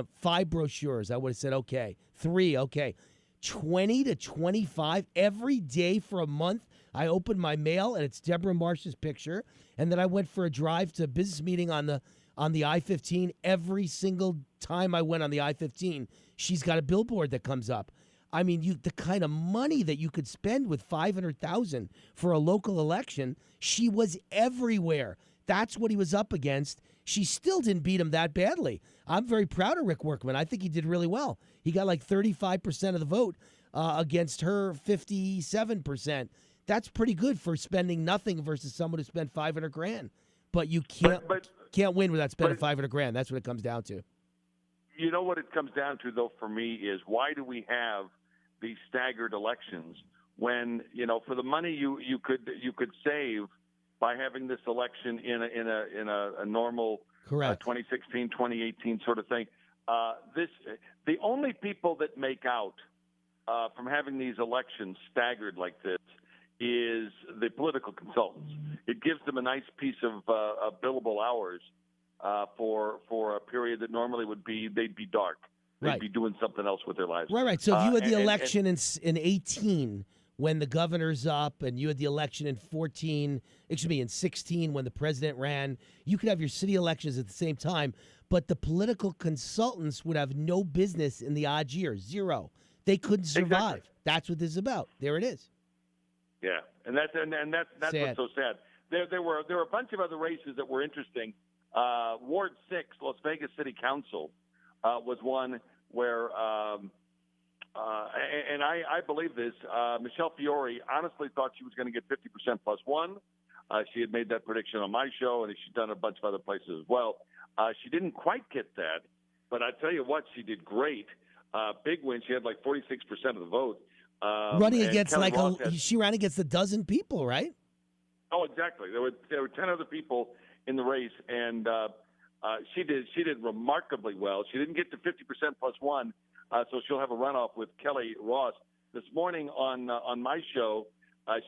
brochures, I would have said, okay. 3, okay. 20 to 25 every day for a month. I opened my mail, and it's Deborah Marsh's picture. And then I went for a drive to a business meeting on the I-15. Every single time I went on the I-15, she's got a billboard that comes up. I mean, the kind of money that you could spend with $500,000 for a local election, she was everywhere. That's what he was up against. She still didn't beat him that badly. I'm very proud of Rick Workman. I think he did really well. He got like 35% of the vote against her 57%. That's pretty good for spending nothing versus someone who spent $500,000. But you can't win without spending $500,000. That's what it comes down to. You know what it comes down to, though, for me is why do we have these staggered elections when for the money you could save by having this election in a normal 2016, 2018 sort of thing. The only people that make out from having these elections staggered like this is the political consultants. It gives them a nice piece of billable hours for a period that normally they'd be dark. They'd be doing something else with their lives. Right. So if you had the election in 18 when the governor's up, and you had the election in 16 when the president ran, you could have your city elections at the same time, but the political consultants would have no business in the odd years. Zero. They couldn't survive. Exactly. That's what this is about. There it is. Yeah, and that's what's so sad. There were a bunch of other races that were interesting. Ward 6, Las Vegas City Council, was one where, and I believe this, Michelle Fiore honestly thought she was going to get 50% plus one. She had made that prediction on my show, and she's done a bunch of other places as well. She didn't quite get that, but I tell you what, she did great. Big win. She had like 46% of the vote. Running against she ran against a dozen people, right? Oh, exactly. There were 10 other people in the race, and She did remarkably well. She didn't get to 50% plus one, so she'll have a runoff with Kelly Ross. This morning on my show,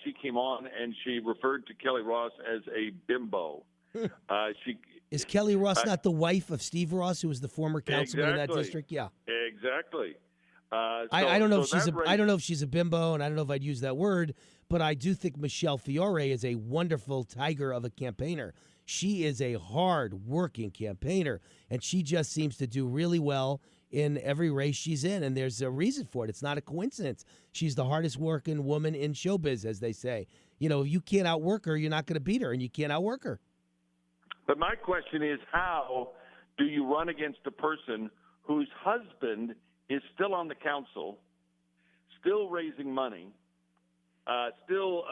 she came on and she referred to Kelly Ross as a bimbo. Is Kelly Ross not the wife of Steve Ross, who was the former councilman in that district? Yeah, exactly. I don't know if she's I don't know if she's a bimbo, and I don't know if I'd use that word, but I do think Michelle Fiore is a wonderful tiger of a campaigner. She is a hard-working campaigner, and she just seems to do really well in every race she's in, and there's a reason for it. It's not a coincidence. She's the hardest-working woman in showbiz, as they say. You know, if you can't outwork her, you're not going to beat her, and you can't outwork her. But my question is, how do you run against a person whose husband is still on the council, still raising money, still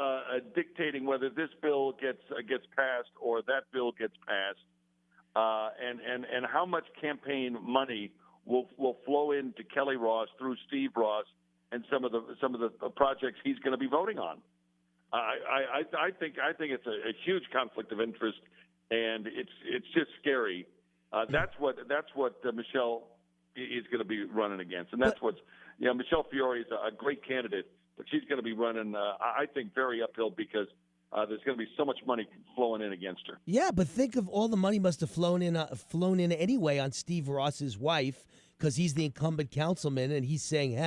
dictating whether this bill gets passed or that bill gets passed, and how much campaign money will flow into Kelly Ross through Steve Ross and some of the projects he's going to be voting on? I think it's a huge conflict of interest, and it's just scary. That's what Michelle is going to be running against, and that's what's Michelle Fiore is a great candidate. But she's going to be running, I think, very uphill because there's going to be so much money flowing in against her. Yeah, but think of all the money must have flown in anyway on Steve Ross's wife, because he's the incumbent councilman, and he's saying,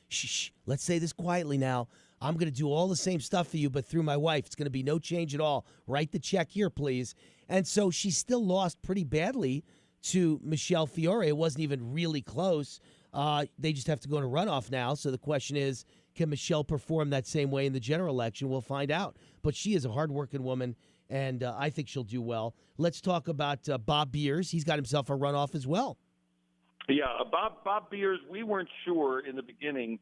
shh, let's say this quietly now. I'm going to do all the same stuff for you, but through my wife. It's going to be no change at all. Write the check here, please. And so she still lost pretty badly to Michelle Fiore. It wasn't even really close. They just have to go to runoff now. So the question is, can Michelle perform that same way in the general election? We'll find out. But she is a hardworking woman, and I think she'll do well. Let's talk about Bob Beers. He's got himself a runoff as well. Yeah, Bob Beers, we weren't sure in the beginning.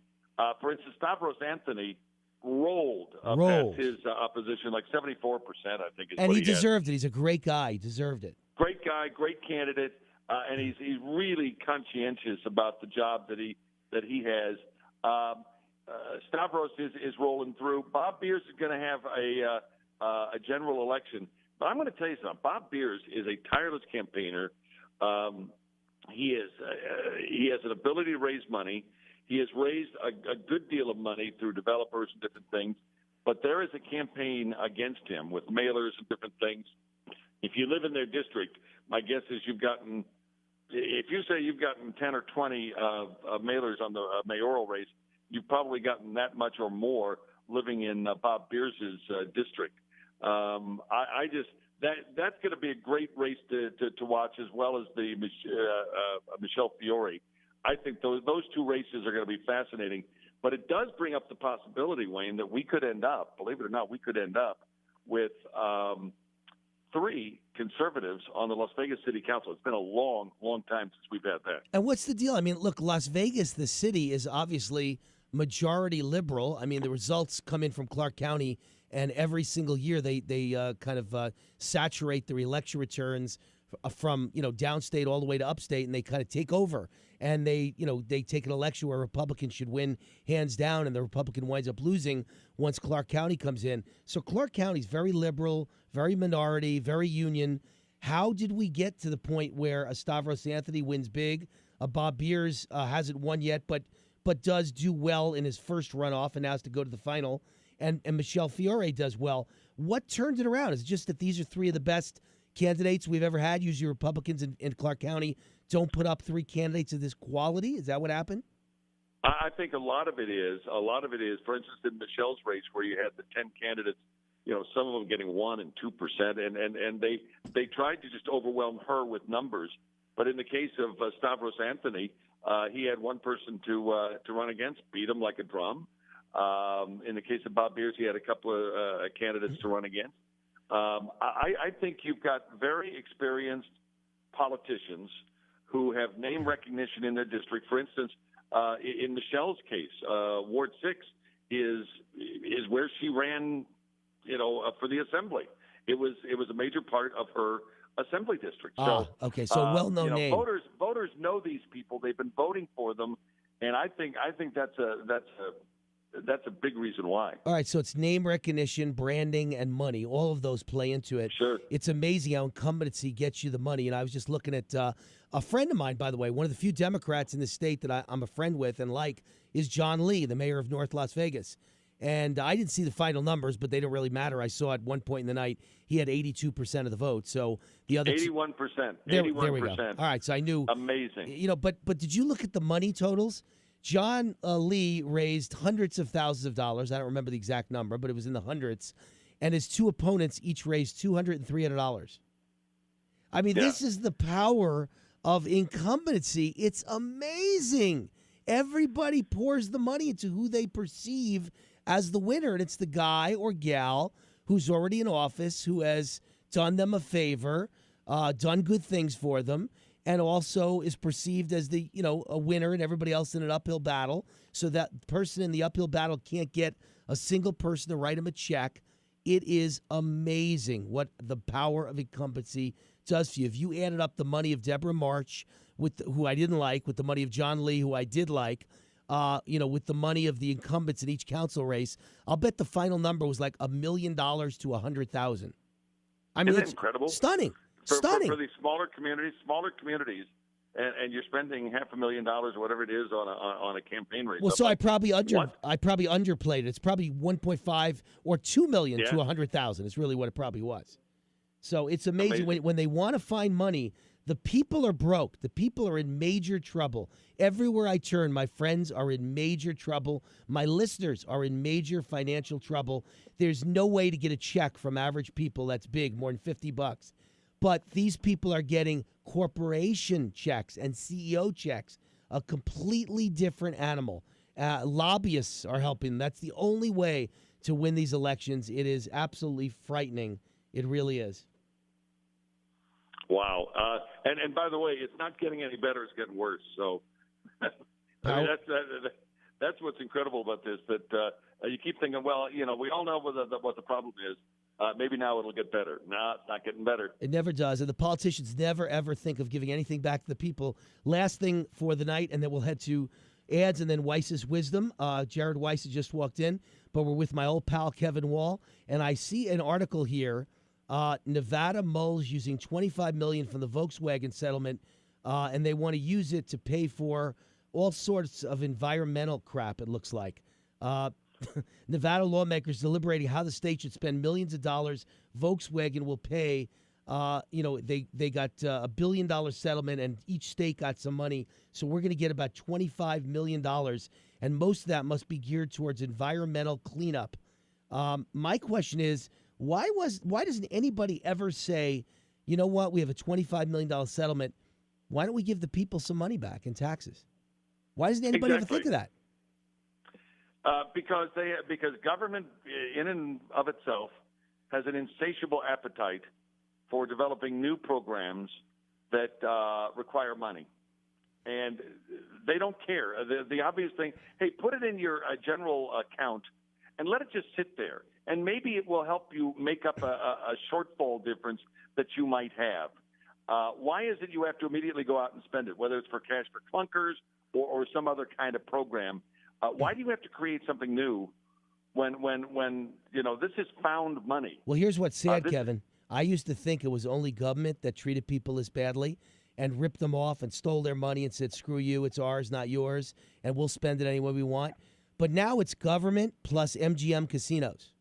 For instance, Stavros Anthony rolled past his opposition, like 74%, I think. And he deserved it. He's a great guy. He deserved it. Great guy, great candidate, and he's really conscientious about the job that he has. Stavros is rolling through. Bob Beers is going to have a general election. But I'm going to tell you something. Bob Beers is a tireless campaigner. He has an ability to raise money. He has raised a good deal of money through developers and different things. But there is a campaign against him with mailers and different things. If you live in their district, my guess is if you say you've gotten 10 or 20 mailers on the mayoral race, you've probably gotten that much or more living in Bob Beers's district. That's going to be a great race to watch, as well as the Michelle Fiore. I think those two races are going to be fascinating. But it does bring up the possibility, Wayne, that we could end up, believe it or not, with 3 conservatives on the Las Vegas City Council. It's been a long, long time since we've had that. And what's the deal? I mean, look, Las Vegas, the city, is obviously majority liberal. I mean, the results come in from Clark County, and every single year they kind of saturate the election returns from downstate all the way to upstate, and they kind of take over. And they take an election where Republicans should win hands down, and the Republican winds up losing once Clark County comes in. So Clark County is very liberal, very minority, very union. How did we get to the point where a Stavros Anthony wins big? Bob Beers hasn't won yet, but does do well in his first runoff and now has to go to the final. And Michelle Fiore does well. What turned it around? Is it just that these are 3 of the best candidates we've ever had? Usually Republicans in Clark County don't put up 3 candidates of this quality. Is that what happened? I think a lot of it is. For instance, in Michelle's race, where you had the 10 candidates, some of them getting 1% and 2%, and they tried to just overwhelm her with numbers. But in the case of Stavros Anthony, he had one person to run against, beat him like a drum. In the case of Bob Beers, he had a couple of candidates to run against. I think you've got very experienced politicians who have name recognition in their district. For instance, in Michelle's case, Ward 6 is where she ran, for the assembly. It was a major part of her assembly district. So well-known name. Voters know these people. They've been voting for them, and I think that's that's a big reason why. All right, so it's name recognition, branding, and money. All of those play into it. Sure. It's amazing how incumbency gets you the money. And I was just looking at a friend of mine, by the way, one of the few Democrats in the state that I'm a friend with and like is John Lee, the mayor of North Las Vegas. And I didn't see the final numbers, but they don't really matter. I saw at one point in the night he had 82% of the vote. So the other 81%. There 81%. we go. All right, so I knew. Amazing. You know, but did you look at the money totals? John Lee raised hundreds of thousands of dollars. I don't remember the exact number, but it was in the hundreds. And his two opponents each raised $200 and $300. I mean, This is the power of incumbency. It's amazing. Everybody pours the money into who they perceive as the winner, and it's the guy or gal who's already in office, who has done them a favor, done good things for them, and also is perceived as the, a winner and everybody else in an uphill battle. So that person in the uphill battle can't get a single person to write him a check. It is amazing what the power of incumbency does for you. If you added up the money of Deborah March, who I didn't like, with the money of John Lee, who I did like, with the money of the incumbents in each council race, I'll bet the final number was like $1 million to $100,000. I mean, Isn't it's that incredible? Stunning. For Stunning. these smaller communities, and you're spending $500,000 or whatever it is on a campaign race. Well, so I probably underplayed it. It's probably 1.5 or 2 million to 100,000. Is really what it probably was. So it's amazing. When they want to find money. The people are broke. The people are in major trouble. Everywhere I turn, my friends are in major trouble. My listeners are in major financial trouble. There's no way to get a check from average people that's big, more than $50. But these people are getting corporation checks and CEO checks, a completely different animal. Lobbyists are helping. That's the only way to win these elections. It is absolutely frightening. It really is. Wow. And by the way, it's not getting any better. It's getting worse. So I mean, that's what's incredible about this, that you keep thinking, well, we all know what the problem is. Maybe now it'll get better. No, it's not getting better. It never does. And the politicians never, ever think of giving anything back to the people. Last thing for the night, and then we'll head to ads and then Weiss's wisdom. Jared Weiss has just walked in, but we're with my old pal Kevin Wall. And I see an article here. Nevada mulls using $25 million from the Volkswagen settlement, and they want to use it to pay for all sorts of environmental crap, it looks like. Nevada lawmakers deliberating how the state should spend millions of dollars. Volkswagen will pay, they got a $1 billion settlement, and each state got some money. So we're going to get about $25 million, and most of that must be geared towards environmental cleanup. My question is, why doesn't anybody ever say, you know what, we have a $25 million settlement. Why don't we give the people some money back in taxes? Why doesn't anybody ever think of that? Because government in and of itself has an insatiable appetite for developing new programs that require money. And they don't care. The obvious thing, hey, put it in your general account and let it just sit there. And maybe it will help you make up a shortfall difference that you might have. Why is it you have to immediately go out and spend it, whether it's for cash for clunkers or some other kind of program? Why do you have to create something new when this is found money? Well, here's what's sad, Kevin. I used to think it was only government that treated people as badly and ripped them off and stole their money and said, screw you, it's ours, not yours, and we'll spend it any way we want. But now it's government plus MGM casinos.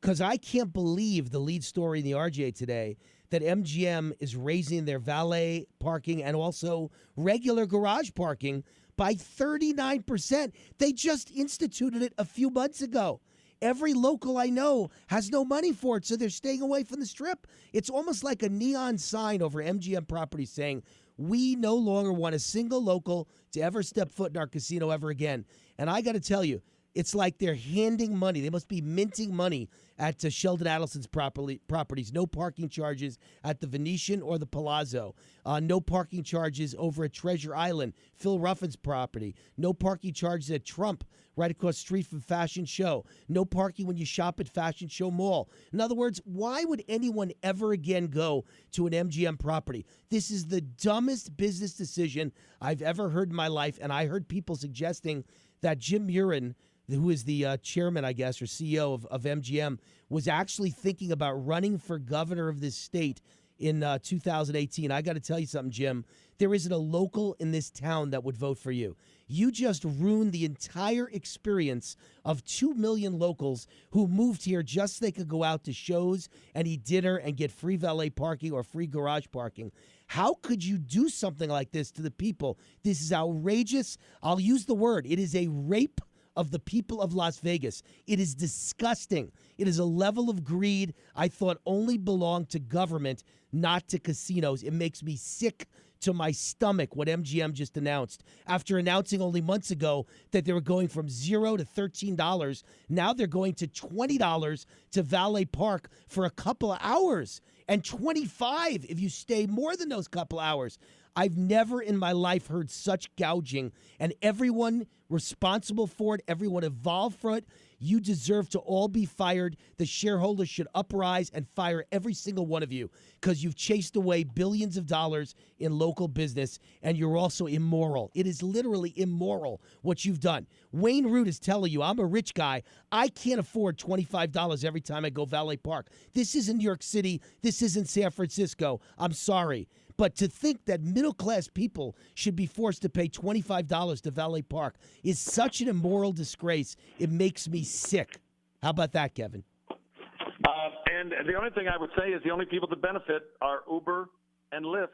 Because I can't believe the lead story in the RJ today that MGM is raising their valet parking and also regular garage parking by 39%. They just instituted it a few months ago. Every local I know has no money for it, so they're staying away from the Strip. It's almost like a neon sign over MGM properties saying, we no longer want a single local to ever step foot in our casino ever again. And I got to tell you, it's like they're handing money. They must be minting money at Sheldon Adelson's properties. No parking charges at the Venetian or the Palazzo. No parking charges over at Treasure Island, Phil Ruffin's property. No parking charges at Trump, right across the street from Fashion Show. No parking when you shop at Fashion Show Mall. In other words, why would anyone ever again go to an MGM property? This is the dumbest business decision I've ever heard in my life, and I heard people suggesting that Jim Murin, who is the chairman, I guess, or CEO of MGM, was actually thinking about running for governor of this state in 2018. I got to tell you something, Jim. There isn't a local in this town that would vote for you. You just ruined the entire experience of 2 million locals who moved here just so they could go out to shows and eat dinner and get free valet parking or free garage parking. How could you do something like this to the people? This is outrageous. I'll use the word. It is a rape of the people of Las Vegas. It is disgusting. It is a level of greed I thought only belonged to government, not to casinos. It makes me sick to my stomach what MGM just announced. After announcing only months ago that they were going from $0 to $13, now they're going to $20 to valet park for a couple of hours, and $25 if you stay more than those couple hours. I've never in my life heard such gouging, and everyone responsible for it, everyone involved for it, you deserve to all be fired. The shareholders should uprise and fire every single one of you because you've chased away billions of dollars in local business, and you're also immoral. It is literally immoral what you've done. Wayne Root is telling you, I'm a rich guy. I can't afford $25 every time I go valet park. This isn't New York City. This isn't San Francisco. I'm sorry. But to think that middle-class people should be forced to pay $25 to valet park is such an immoral disgrace. It makes me sick. How about that, Kevin? And the only thing I would say is the only people that benefit are Uber and Lyft.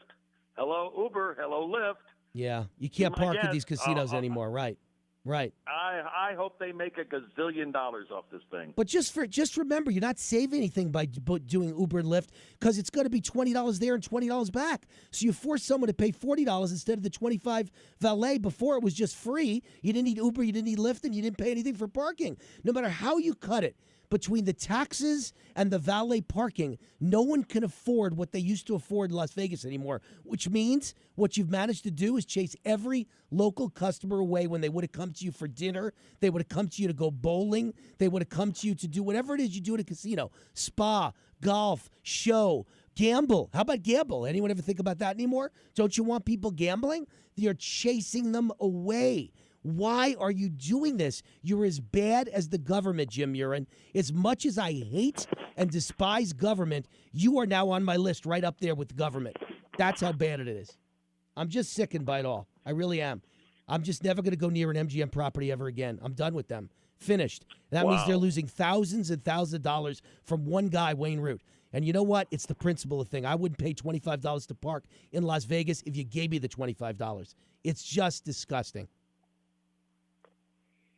Hello, Uber. Hello, Lyft. Yeah, you can't park at these casinos anymore, right? Right. I hope they make a gazillion dollars off this thing. But just remember, you're not saving anything by doing Uber and Lyft because it's going to be $20 there and $20 back. So you force someone to pay $40 instead of the $25 valet. Before it was just free. You didn't need Uber, you didn't need Lyft, and you didn't pay anything for parking. No matter how you cut it, between the taxes and the valet parking, no one can afford what they used to afford in Las Vegas anymore, which means what you've managed to do is chase every local customer away when they would have come to you for dinner. They would have come to you to go bowling. They would have come to you to do whatever it is you do at a casino, spa, golf, show, gamble. How about gamble? Anyone ever think about that anymore? Don't you want people gambling? You're chasing them away. Why are you doing this? You're as bad as the government, Jim Urin. As much as I hate and despise government, you are now on my list right up there with the government. That's how bad it is. I'm just sickened by it all. I really am. I'm just never going to go near an MGM property ever again. I'm done with them. Finished. That means they're losing thousands and thousands of dollars from one guy, Wayne Root. And you know what? It's the principle of thing. I wouldn't pay $25 to park in Las Vegas if you gave me the $25. It's just disgusting.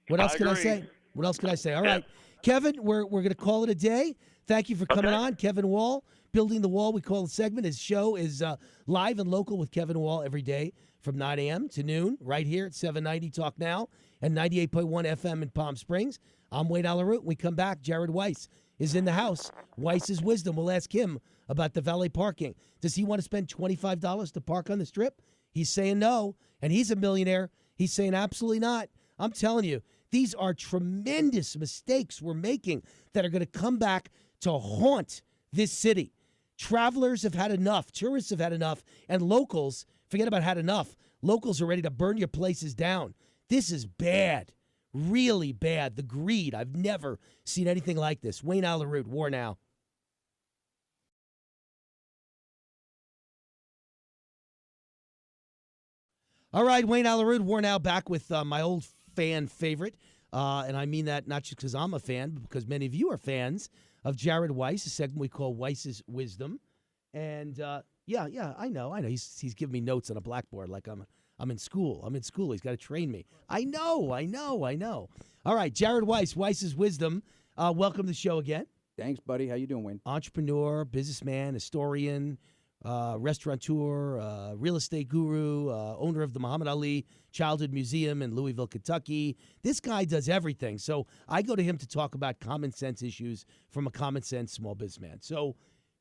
What else can I say? What else can I say? All right. Kevin, we're going to call it a day. Thank you for coming on. Kevin Wall, Building the Wall, we call the segment. His show is live and local with Kevin Wall every day from 9 a.m. to noon right here at 790 Talk Now and 98.1 FM in Palm Springs. I'm Wayne Allyn. We come back. Jared Weiss is in the house. Weiss's Wisdom. We'll ask him about the valet parking. Does he want to spend $25 to park on the Strip? He's saying no, and he's a millionaire. He's saying absolutely not. I'm telling you, these are tremendous mistakes we're making that are going to come back to haunt this city. Travelers have had enough. Tourists have had enough. And locals, forget about had enough. Locals are ready to burn your places down. This is bad. Really bad. The greed. I've never seen anything like this. Wayne Allyn, WAR Now. All right, Wayne Allyn, WAR Now, back with my old fan favorite. And I mean that not just because I'm a fan, but because many of you are fans of Jared Weiss, a segment we call Weiss's Wisdom. And yeah, I know. He's giving me notes on a blackboard like I'm in school. I'm in school. He's got to train me. I know. All right, Jared Weiss, Weiss's Wisdom. Welcome to the show again. Thanks, buddy. How you doing, Wayne? Entrepreneur, businessman, historian, restaurateur, real estate guru, owner of the Muhammad Ali Childhood Museum in Louisville, Kentucky. This guy does everything. So I go to him to talk about common sense issues from a common sense small businessman. So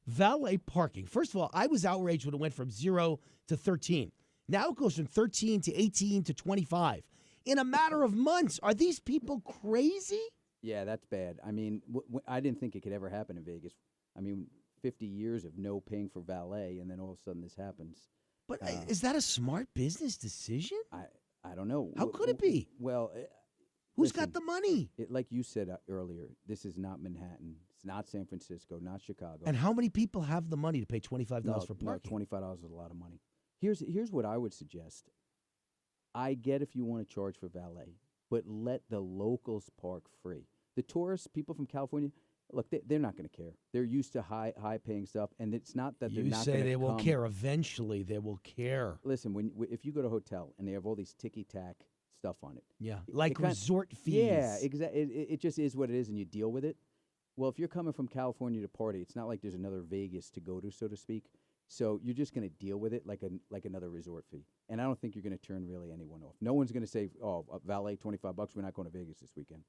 valet parking. First of all, I was outraged when it went from 0 to 13. Now it goes from 13 to 18 to 25. In a matter of months. Are these people crazy? Yeah, that's bad. I mean, I didn't think it could ever happen in Vegas. I mean, 50 years of no paying for valet, and then all of a sudden this happens. But is that a smart business decision? I don't know. How could it be? Well, Who's got the money? Like you said earlier, this is not Manhattan. It's not San Francisco, not Chicago. And how many people have the money to pay $25 for parking? No, $25 is a lot of money. Here's what I would suggest. I get if you want to charge for valet, but let the locals park free. The tourists, people from California, look, they're not going to care. They're used to high paying stuff, and it's not that they're not going to You say they will care. Eventually, they will care. Listen, if you go to a hotel and they have all these ticky-tack stuff on it. Yeah, like resort fees. Yeah, exactly. It just is what it is, and you deal with it. Well, if you're coming from California to party, it's not like there's another Vegas to go to, so to speak. So you're just going to deal with it like another resort fee. And I don't think you're going to turn really anyone off. No one's going to say, oh, valet, $25, we're not going to Vegas this weekend.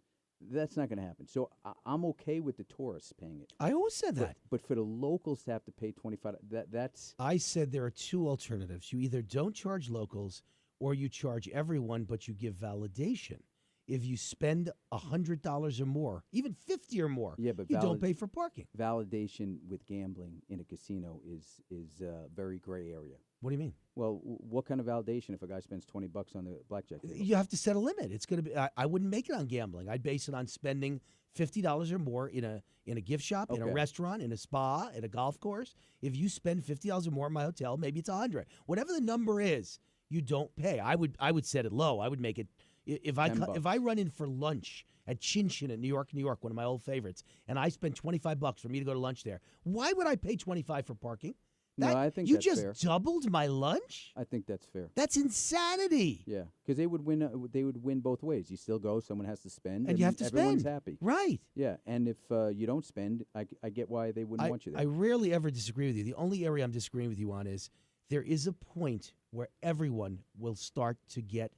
That's not going to happen. So I'm okay with the tourists paying it. I always said that. But for the locals to have to pay $25, that's... I said there are two alternatives. You either don't charge locals or you charge everyone, but you give validation. If you spend $100 or more, even $50 or more, yeah, but you don't pay for parking. Validation with gambling in a casino is a very gray area. What do you mean? Well, what kind of validation if a guy spends $20 on the blackjack table? You have to set a limit. It's going to be. I wouldn't make it on gambling. I'd base it on spending $50 or more in a gift shop, in a restaurant, in a spa, at a golf course. If you spend $50 or more in my hotel, maybe it's $100. Whatever the number is, you don't pay. I would set it low. I would make it. If I run in for lunch at Chin Chin in New York, one of my old favorites, and I spend $25 for me to go to lunch there, why would I pay $25 for parking? No, I think you that's just fair. doubled my lunch. I think that's fair. That's insanity. Yeah, because they would win. They would win both ways. You still go. Someone has to spend, and you have to everyone's spend. Happy, right? Yeah, and if you don't spend, I get why they wouldn't want you there. I rarely ever disagree with you. The only area I'm disagreeing with you on is there is a point where everyone will start to get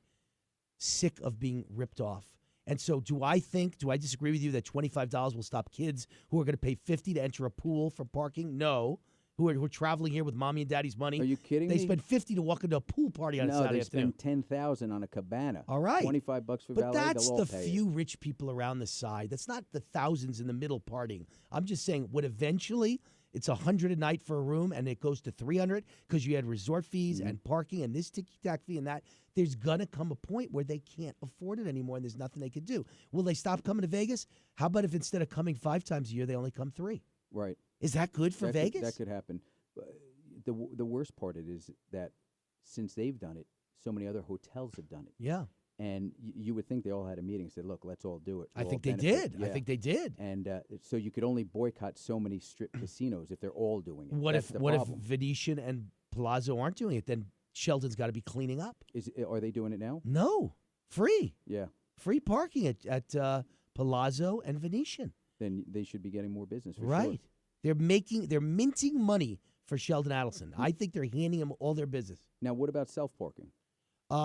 sick of being ripped off. And so do I disagree with you that $25 will stop kids who are going to pay $50 to enter a pool for parking? No. Who are traveling here with mommy and daddy's money. Are you kidding me? They spend $50 to walk into a pool party on a Saturday afternoon. No, they spend $10,000 on a cabana. All right. $25 for but valet, that's they'll all the pay few rich people around the side. That's not the thousands in the middle partying. I'm just saying what eventually it's $100 a night for a room and it goes to $300 because you had resort fees and parking and this ticky-tack fee and that. There's going to come a point where they can't afford it anymore and there's nothing they can do. Will they stop coming to Vegas? How about if instead of coming 5 times a year, they only come 3? Right. Is that good for Vegas? That could happen. The worst part of it is that since they've done it, so many other hotels have done it. Yeah. And you would think they all had a meeting and said, look, let's all do it. I think they did. Yeah. I think they did. And so you could only boycott so many strip casinos if they're all doing it. What if Venetian and Palazzo aren't doing it? Then Sheldon's got to be cleaning up. Are they doing it now? No. Free. Yeah. Free parking at Palazzo and Venetian. Then they should be getting more business, for right. Sure. They're minting money for Sheldon Adelson. I think they're handing him all their business. Now, what about self-parking?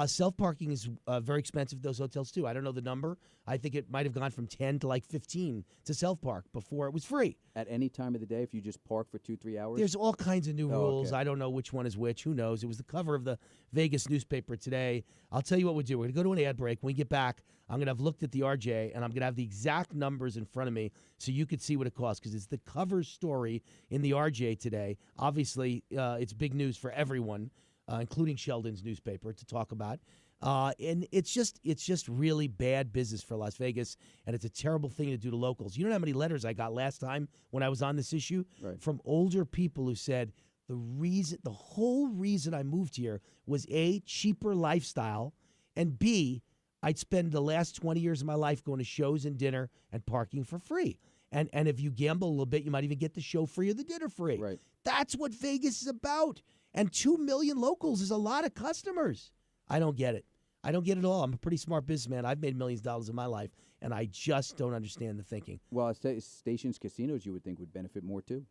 Self-parking is very expensive at those hotels, too. I don't know the number. I think it might have gone from 10 to like 15 to self-park before it was free. At any time of the day, if you just park for 2-3 hours? There's all kinds of new rules. Okay. I don't know which one is which. Who knows? It was the cover of the Vegas newspaper today. I'll tell you what we'll do. We're going to go to an ad break. When we get back, I'm going to have looked at the RJ, and I'm going to have the exact numbers in front of me so you could see what it costs, because it's the cover story in the RJ today. Obviously, it's big news for everyone, including Sheldon's newspaper, to talk about. And it's just really bad business for Las Vegas, and it's a terrible thing to do to locals. You know how many letters I got last time when I was on this issue? Right. From older people who said the whole reason I moved here was A, cheaper lifestyle, and B, I'd spend the last 20 years of my life going to shows and dinner and parking for free. And if you gamble a little bit, you might even get the show free or the dinner free. Right. That's what Vegas is about. And 2 million locals is a lot of customers. I don't get it. I don't get it all. I'm a pretty smart businessman. I've made millions of dollars in my life, and I just don't understand the thinking. Well, Stations Casinos, you would think, would benefit more, too.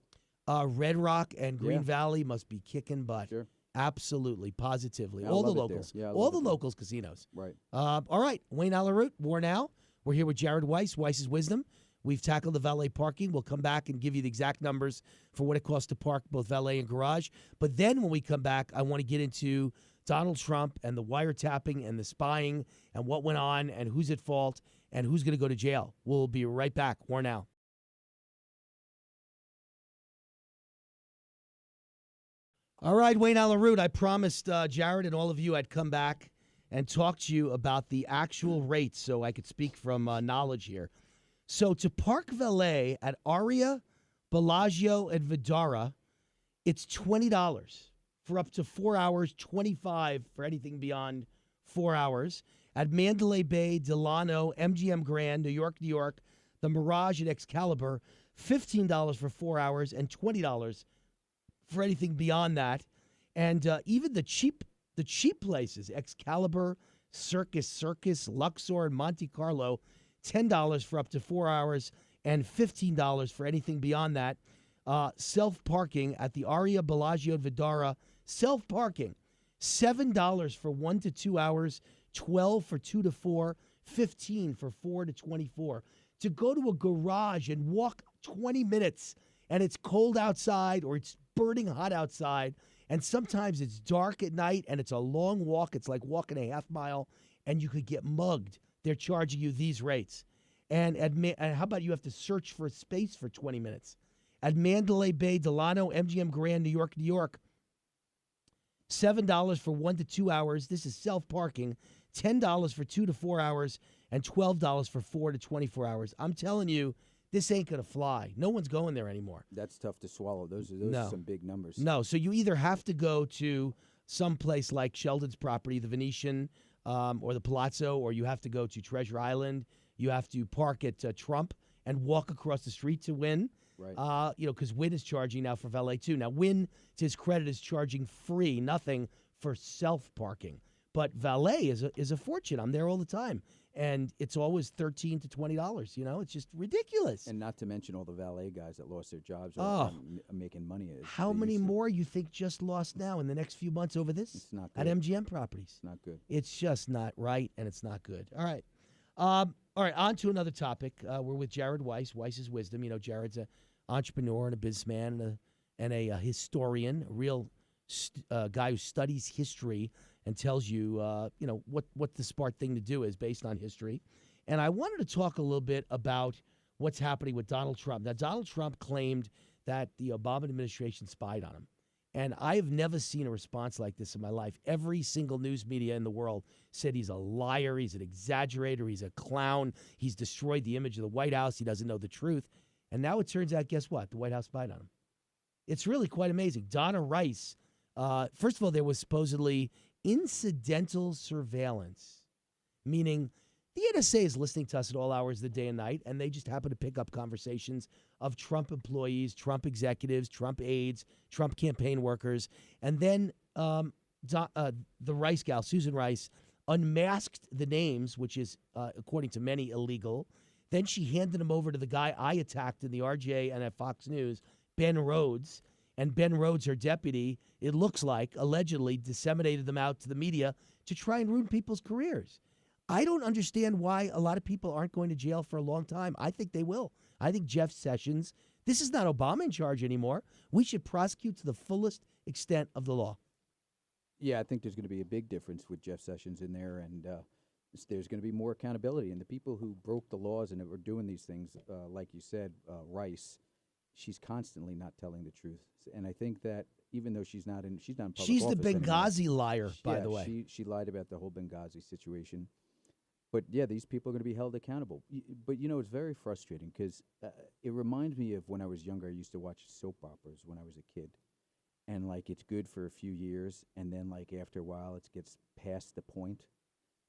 Red Rock and Green Valley must be kicking butt. Sure. Absolutely, positively. I all the love it locals. there. Yeah, all the locals casinos. Right. All right. Wayne Allyn, WAR Now. We're here with Jared Weiss, Weiss's Wisdom. We've tackled the valet parking. We'll come back and give you the exact numbers for what it costs to park both valet and garage. But then when we come back, I want to get into Donald Trump and the wiretapping and the spying and what went on and who's at fault and who's going to go to jail. We'll be right back. WAR Now. All right, Wayne Allyn, I promised Jared and all of you I'd come back and talk to you about the actual rates so I could speak from knowledge here. So to park valet at Aria, Bellagio, and Vidara, it's $20 for up to 4 hours, $25 for anything beyond 4 hours. At Mandalay Bay, Delano, MGM Grand, New York, the Mirage and Excalibur, $15 for 4 hours and $20 for anything beyond that. And even the cheap places, Excalibur, Circus, Luxor, and Monte Carlo, $10 for up to 4 hours and $15 for anything beyond that. Self-parking at the Aria, Bellagio, and Vidara, self-parking, $7 for 1 to 2 hours, $12 for 2 to 4, $15 for 4 to 24. To go to a garage and walk 20 minutes and it's cold outside or it's burning hot outside and sometimes it's dark at night and it's a long walk. It's like walking a half mile and you could get mugged. They're charging you these rates. And how about you have to search for a space for 20 minutes? At Mandalay Bay, Delano, MGM Grand, New York, $7 for 1 to 2 hours. This is self-parking. $10 for 2 to 4 hours and $12 for 4 to 24 hours. I'm telling you, this ain't going to fly. No one's going there anymore. That's tough to swallow. Those are some big numbers. No, so you either have to go to some place like Sheldon's property, the Venetian or the Palazzo, or you have to go to Treasure Island. You have to park at Trump and walk across the street to Wynn. Right. Because Wynn is charging now for valet too. Now, Wynn, to his credit, is charging free, nothing for self-parking. But valet is a fortune. I'm there all the time. And it's always $13 to $20. It's just ridiculous. And not to mention all the valet guys that lost their jobs making money. How many more you think just lost now in the next few months over this? It's not good. At MGM properties. It's not good. It's just not right, and it's not good. All right. All right, on to another topic. We're with Jared Weiss. Weiss's Wisdom. Jared's an entrepreneur and a businessman and a historian, a real guy who studies history and tells you, what the smart thing to do is based on history. And I wanted to talk a little bit about what's happening with Donald Trump. Now, Donald Trump claimed that the Obama administration spied on him. And I have never seen a response like this in my life. Every single news media in the world said he's a liar, he's an exaggerator, he's a clown, he's destroyed the image of the White House, he doesn't know the truth. And now it turns out, guess what? The White House spied on him. It's really quite amazing. Donna Rice, first of all, there was supposedly incidental surveillance, meaning the NSA is listening to us at all hours of the day and night, and they just happen to pick up conversations of Trump employees, Trump executives, Trump aides, Trump campaign workers. And then the Rice gal, Susan Rice, unmasked the names, which is, according to many, illegal. Then she handed them over to the guy I attacked in the RJ and at Fox News, Ben Rhodes. And Ben Rhodes, her deputy, it looks like, allegedly disseminated them out to the media to try and ruin people's careers. I don't understand why a lot of people aren't going to jail for a long time. I think they will. I think Jeff Sessions, this is not Obama in charge anymore. We should prosecute to the fullest extent of the law. Yeah, I think there's going to be a big difference with Jeff Sessions in there, and there's going to be more accountability. And the people who broke the laws and were doing these things, like you said, Rice, she's constantly not telling the truth. And I think that even though she's not in public she's office the Benghazi anymore, liar, by the way. She lied about the whole Benghazi situation. But, yeah, these people are going to be held accountable. But, it's very frustrating because it reminds me of when I was younger. I used to watch soap operas when I was a kid. And, it's good for a few years. And then, after a while, it gets past the point,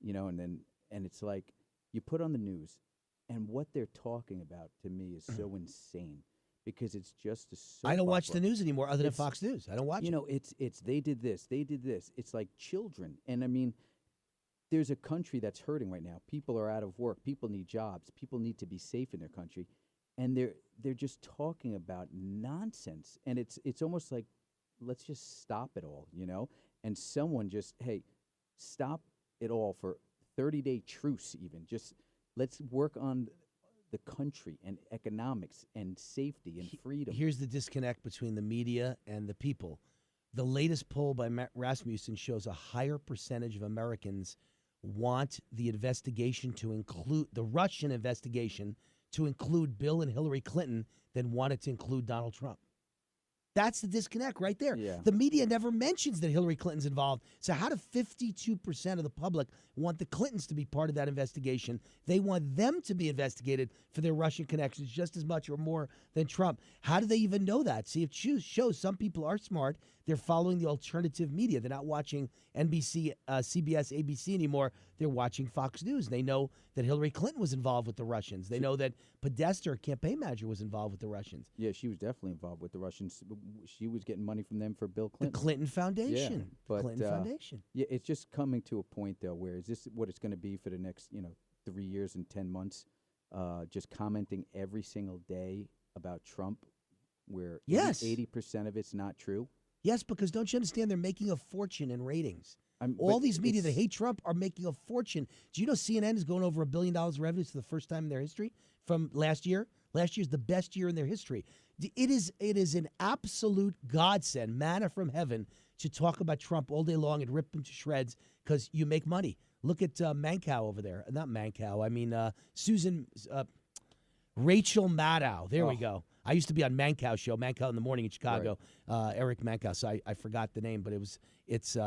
and it's like you put on the news. And what they're talking about, to me, is so insane because it's just a soap I don't watch opera. the news anymore other than Fox News. I don't watch it. It's they did this. It's like children. And, I mean, there's a country that's hurting right now. People are out of work. People need jobs. People need to be safe in their country. And they're just talking about nonsense. And it's almost like, let's just stop it all, And someone just, hey, stop it all for 30-day truce even. Just let's work on the country and economics and safety and freedom. Here's the disconnect between the media and the people. The latest poll by Rasmussen shows a higher percentage of Americans want the investigation to include the Russian investigation to include Bill and Hillary Clinton than want it to include Donald Trump. That's the disconnect right there. Yeah. The media never mentions that Hillary Clinton's involved. So how do 52% of the public want the Clintons to be part of that investigation? They want them to be investigated for their Russian connections just as much or more than Trump. How do they even know that? See, it shows some people are smart. They're following the alternative media. They're not watching NBC, CBS, ABC anymore. They're watching Fox News. They know that Hillary Clinton was involved with the Russians. They know that Podesta, campaign manager, was involved with the Russians. Yeah, she was definitely involved with the Russians. She was getting money from them for Bill Clinton. The Clinton Foundation. Yeah, but, Clinton Foundation. Yeah, it's just coming to a point, though, where is this what it's going to be for the next, 3 years and 10 months? Just commenting every single day about Trump, where Yes. 80% of it's not true. Yes, because don't you understand they're making a fortune in ratings? But All these media that hate Trump are making a fortune. Do you know CNN is going over $1 billion in revenues for the first time in their history from last year? Last year's the best year in their history. It is an absolute godsend, manna from heaven, to talk about Trump all day long and rip him to shreds because you make money. Look at Mancow over there. Not Mancow. I mean, Rachel Maddow. There we go. I used to be on Mancow's show, Mancow in the Morning in Chicago. Eric Mancow. So I forgot the name, but it's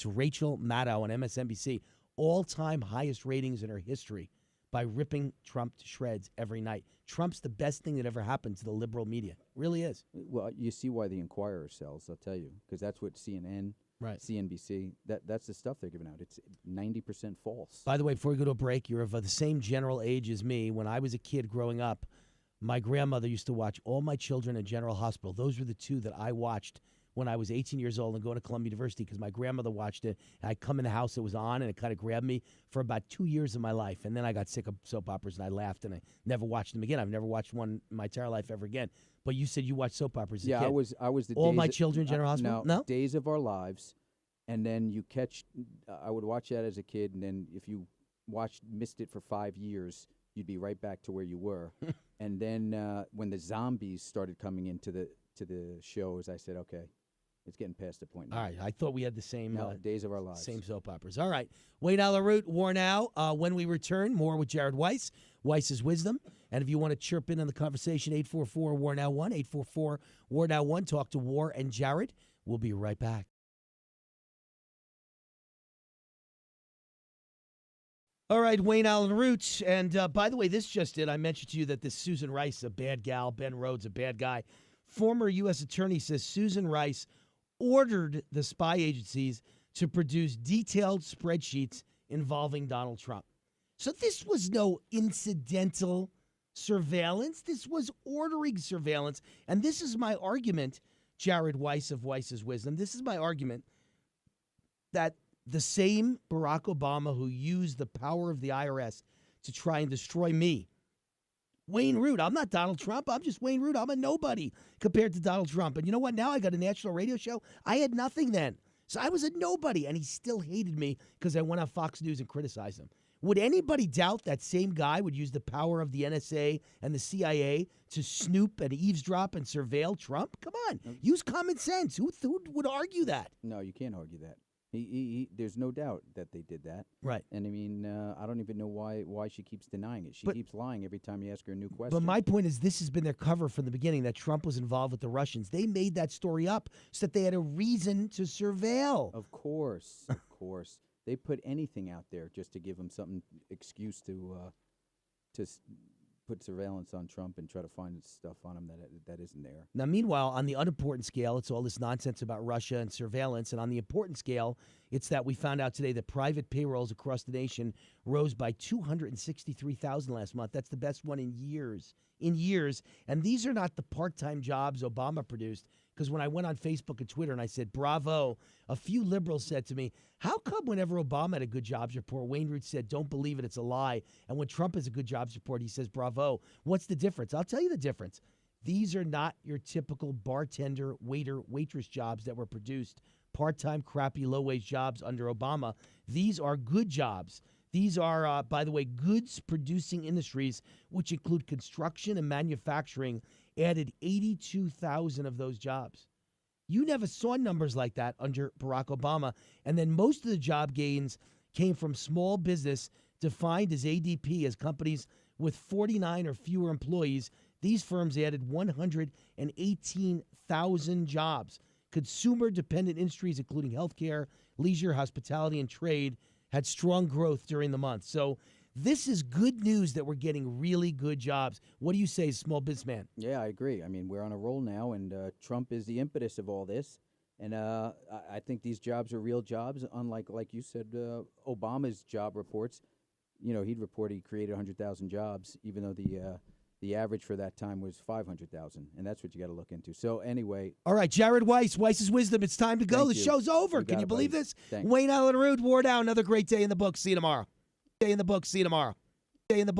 Rachel Maddow on MSNBC. All-time highest ratings in her history by ripping Trump to shreds every night. Trump's the best thing that ever happened to the liberal media. Really is. Well, you see why the Inquirer sells, I'll tell you, because that's what CNN, CNBC, that's the stuff they're giving out. It's 90% false. By the way, before we go to a break, you're of the same general age as me. When I was a kid growing up, my grandmother used to watch All My Children in General Hospital. Those were the two that I watched when I was 18 years old and going to Columbia University because my grandmother watched it. And I'd come in the house, it was on, and it kind of grabbed me for about 2 years of my life. And then I got sick of soap operas, and I laughed, and I never watched them again. I've never watched one in my entire life ever again. But you said you watched soap operas as a kid. I was the All Days My of- Children, General Hospital? No? Days of Our Lives, and then you catch. I would watch that as a kid, and then if you missed it for 5 years, you'd be right back to where you were. And then when the zombies started coming into the shows, I said, okay, it's getting past the point now. All right. I thought we had the same Days of Our Lives. Same soap operas. All right. Wayne Allyn, War Now. When we return, more with Jared Weiss, Weiss's Wisdom. And if you want to chirp in on the conversation, 844-WAR-NOW-1, 844-WAR-NOW-1. Talk to War and Jared. We'll be right back. All right, Wayne Allyn Roots. And by the way, this just did. I mentioned to you that this Susan Rice, a bad gal, Ben Rhodes, a bad guy. Former U.S. attorney says Susan Rice ordered the spy agencies to produce detailed spreadsheets involving Donald Trump. So this was no incidental surveillance. This was ordering surveillance. And this is my argument, Jared Weiss of Weiss's Wisdom. This is my argument that the same Barack Obama who used the power of the IRS to try and destroy me, Wayne Root. I'm not Donald Trump. I'm just Wayne Root. I'm a nobody compared to Donald Trump. And you know what? Now I got a national radio show. I had nothing then. So I was a nobody, and he still hated me because I went on Fox News and criticized him. Would anybody doubt that same guy would use the power of the NSA and the CIA to snoop and eavesdrop and surveil Trump? Come on. Use common sense. Who would argue that? No, you can't argue that. There's no doubt that they did that. Right. And I mean, I don't even know why she keeps denying it. She keeps lying every time you ask her a new question. But my point is, this has been their cover from the beginning, that Trump was involved with the Russians. They made that story up so that they had a reason to surveil. Of course. They put anything out there just to give them something excuse to put surveillance on Trump and try to find stuff on him that isn't there. Now, meanwhile, on the unimportant scale, it's all this nonsense about Russia and surveillance. And on the important scale, it's that we found out today that private payrolls across the nation rose by 263,000 last month. That's the best one in years. And these are not the part-time jobs Obama produced. Because when I went on Facebook and Twitter and I said, bravo, a few liberals said to me, how come whenever Obama had a good jobs report, Wayne Root said, don't believe it, it's a lie. And when Trump has a good jobs report, he says, bravo. What's the difference? I'll tell you the difference. These are not your typical bartender, waiter, waitress jobs that were produced, part-time, crappy, low-wage jobs under Obama. These are good jobs. These are, by the way, goods-producing industries, which include construction and manufacturing, added 82,000 of those jobs. You never saw numbers like that under Barack Obama. And then most of the job gains came from small business, defined as ADP, as companies with 49 or fewer employees. these firms added 118,000 jobs. Consumer-dependent industries, including healthcare, leisure, hospitality, and trade, had strong growth during the month. So this is good news that we're getting really good jobs. What do you say, small businessman? Yeah, I agree. I mean, we're on a roll now, and Trump is the impetus of all this. And I think these jobs are real jobs, unlike, like you said, Obama's job reports. You know, he'd report he created 100,000 jobs, even though the average for that time was 500,000. And that's what you got to look into. So anyway. All right, Jared Weiss, Weiss's Wisdom. It's time to go. Thank The you. show's over. You Can got you it, believe buddy. this? Thanks. Wayne Allen Root, War Down. Another great day in the book. See you tomorrow. Day in the book. See you tomorrow. Day in the book.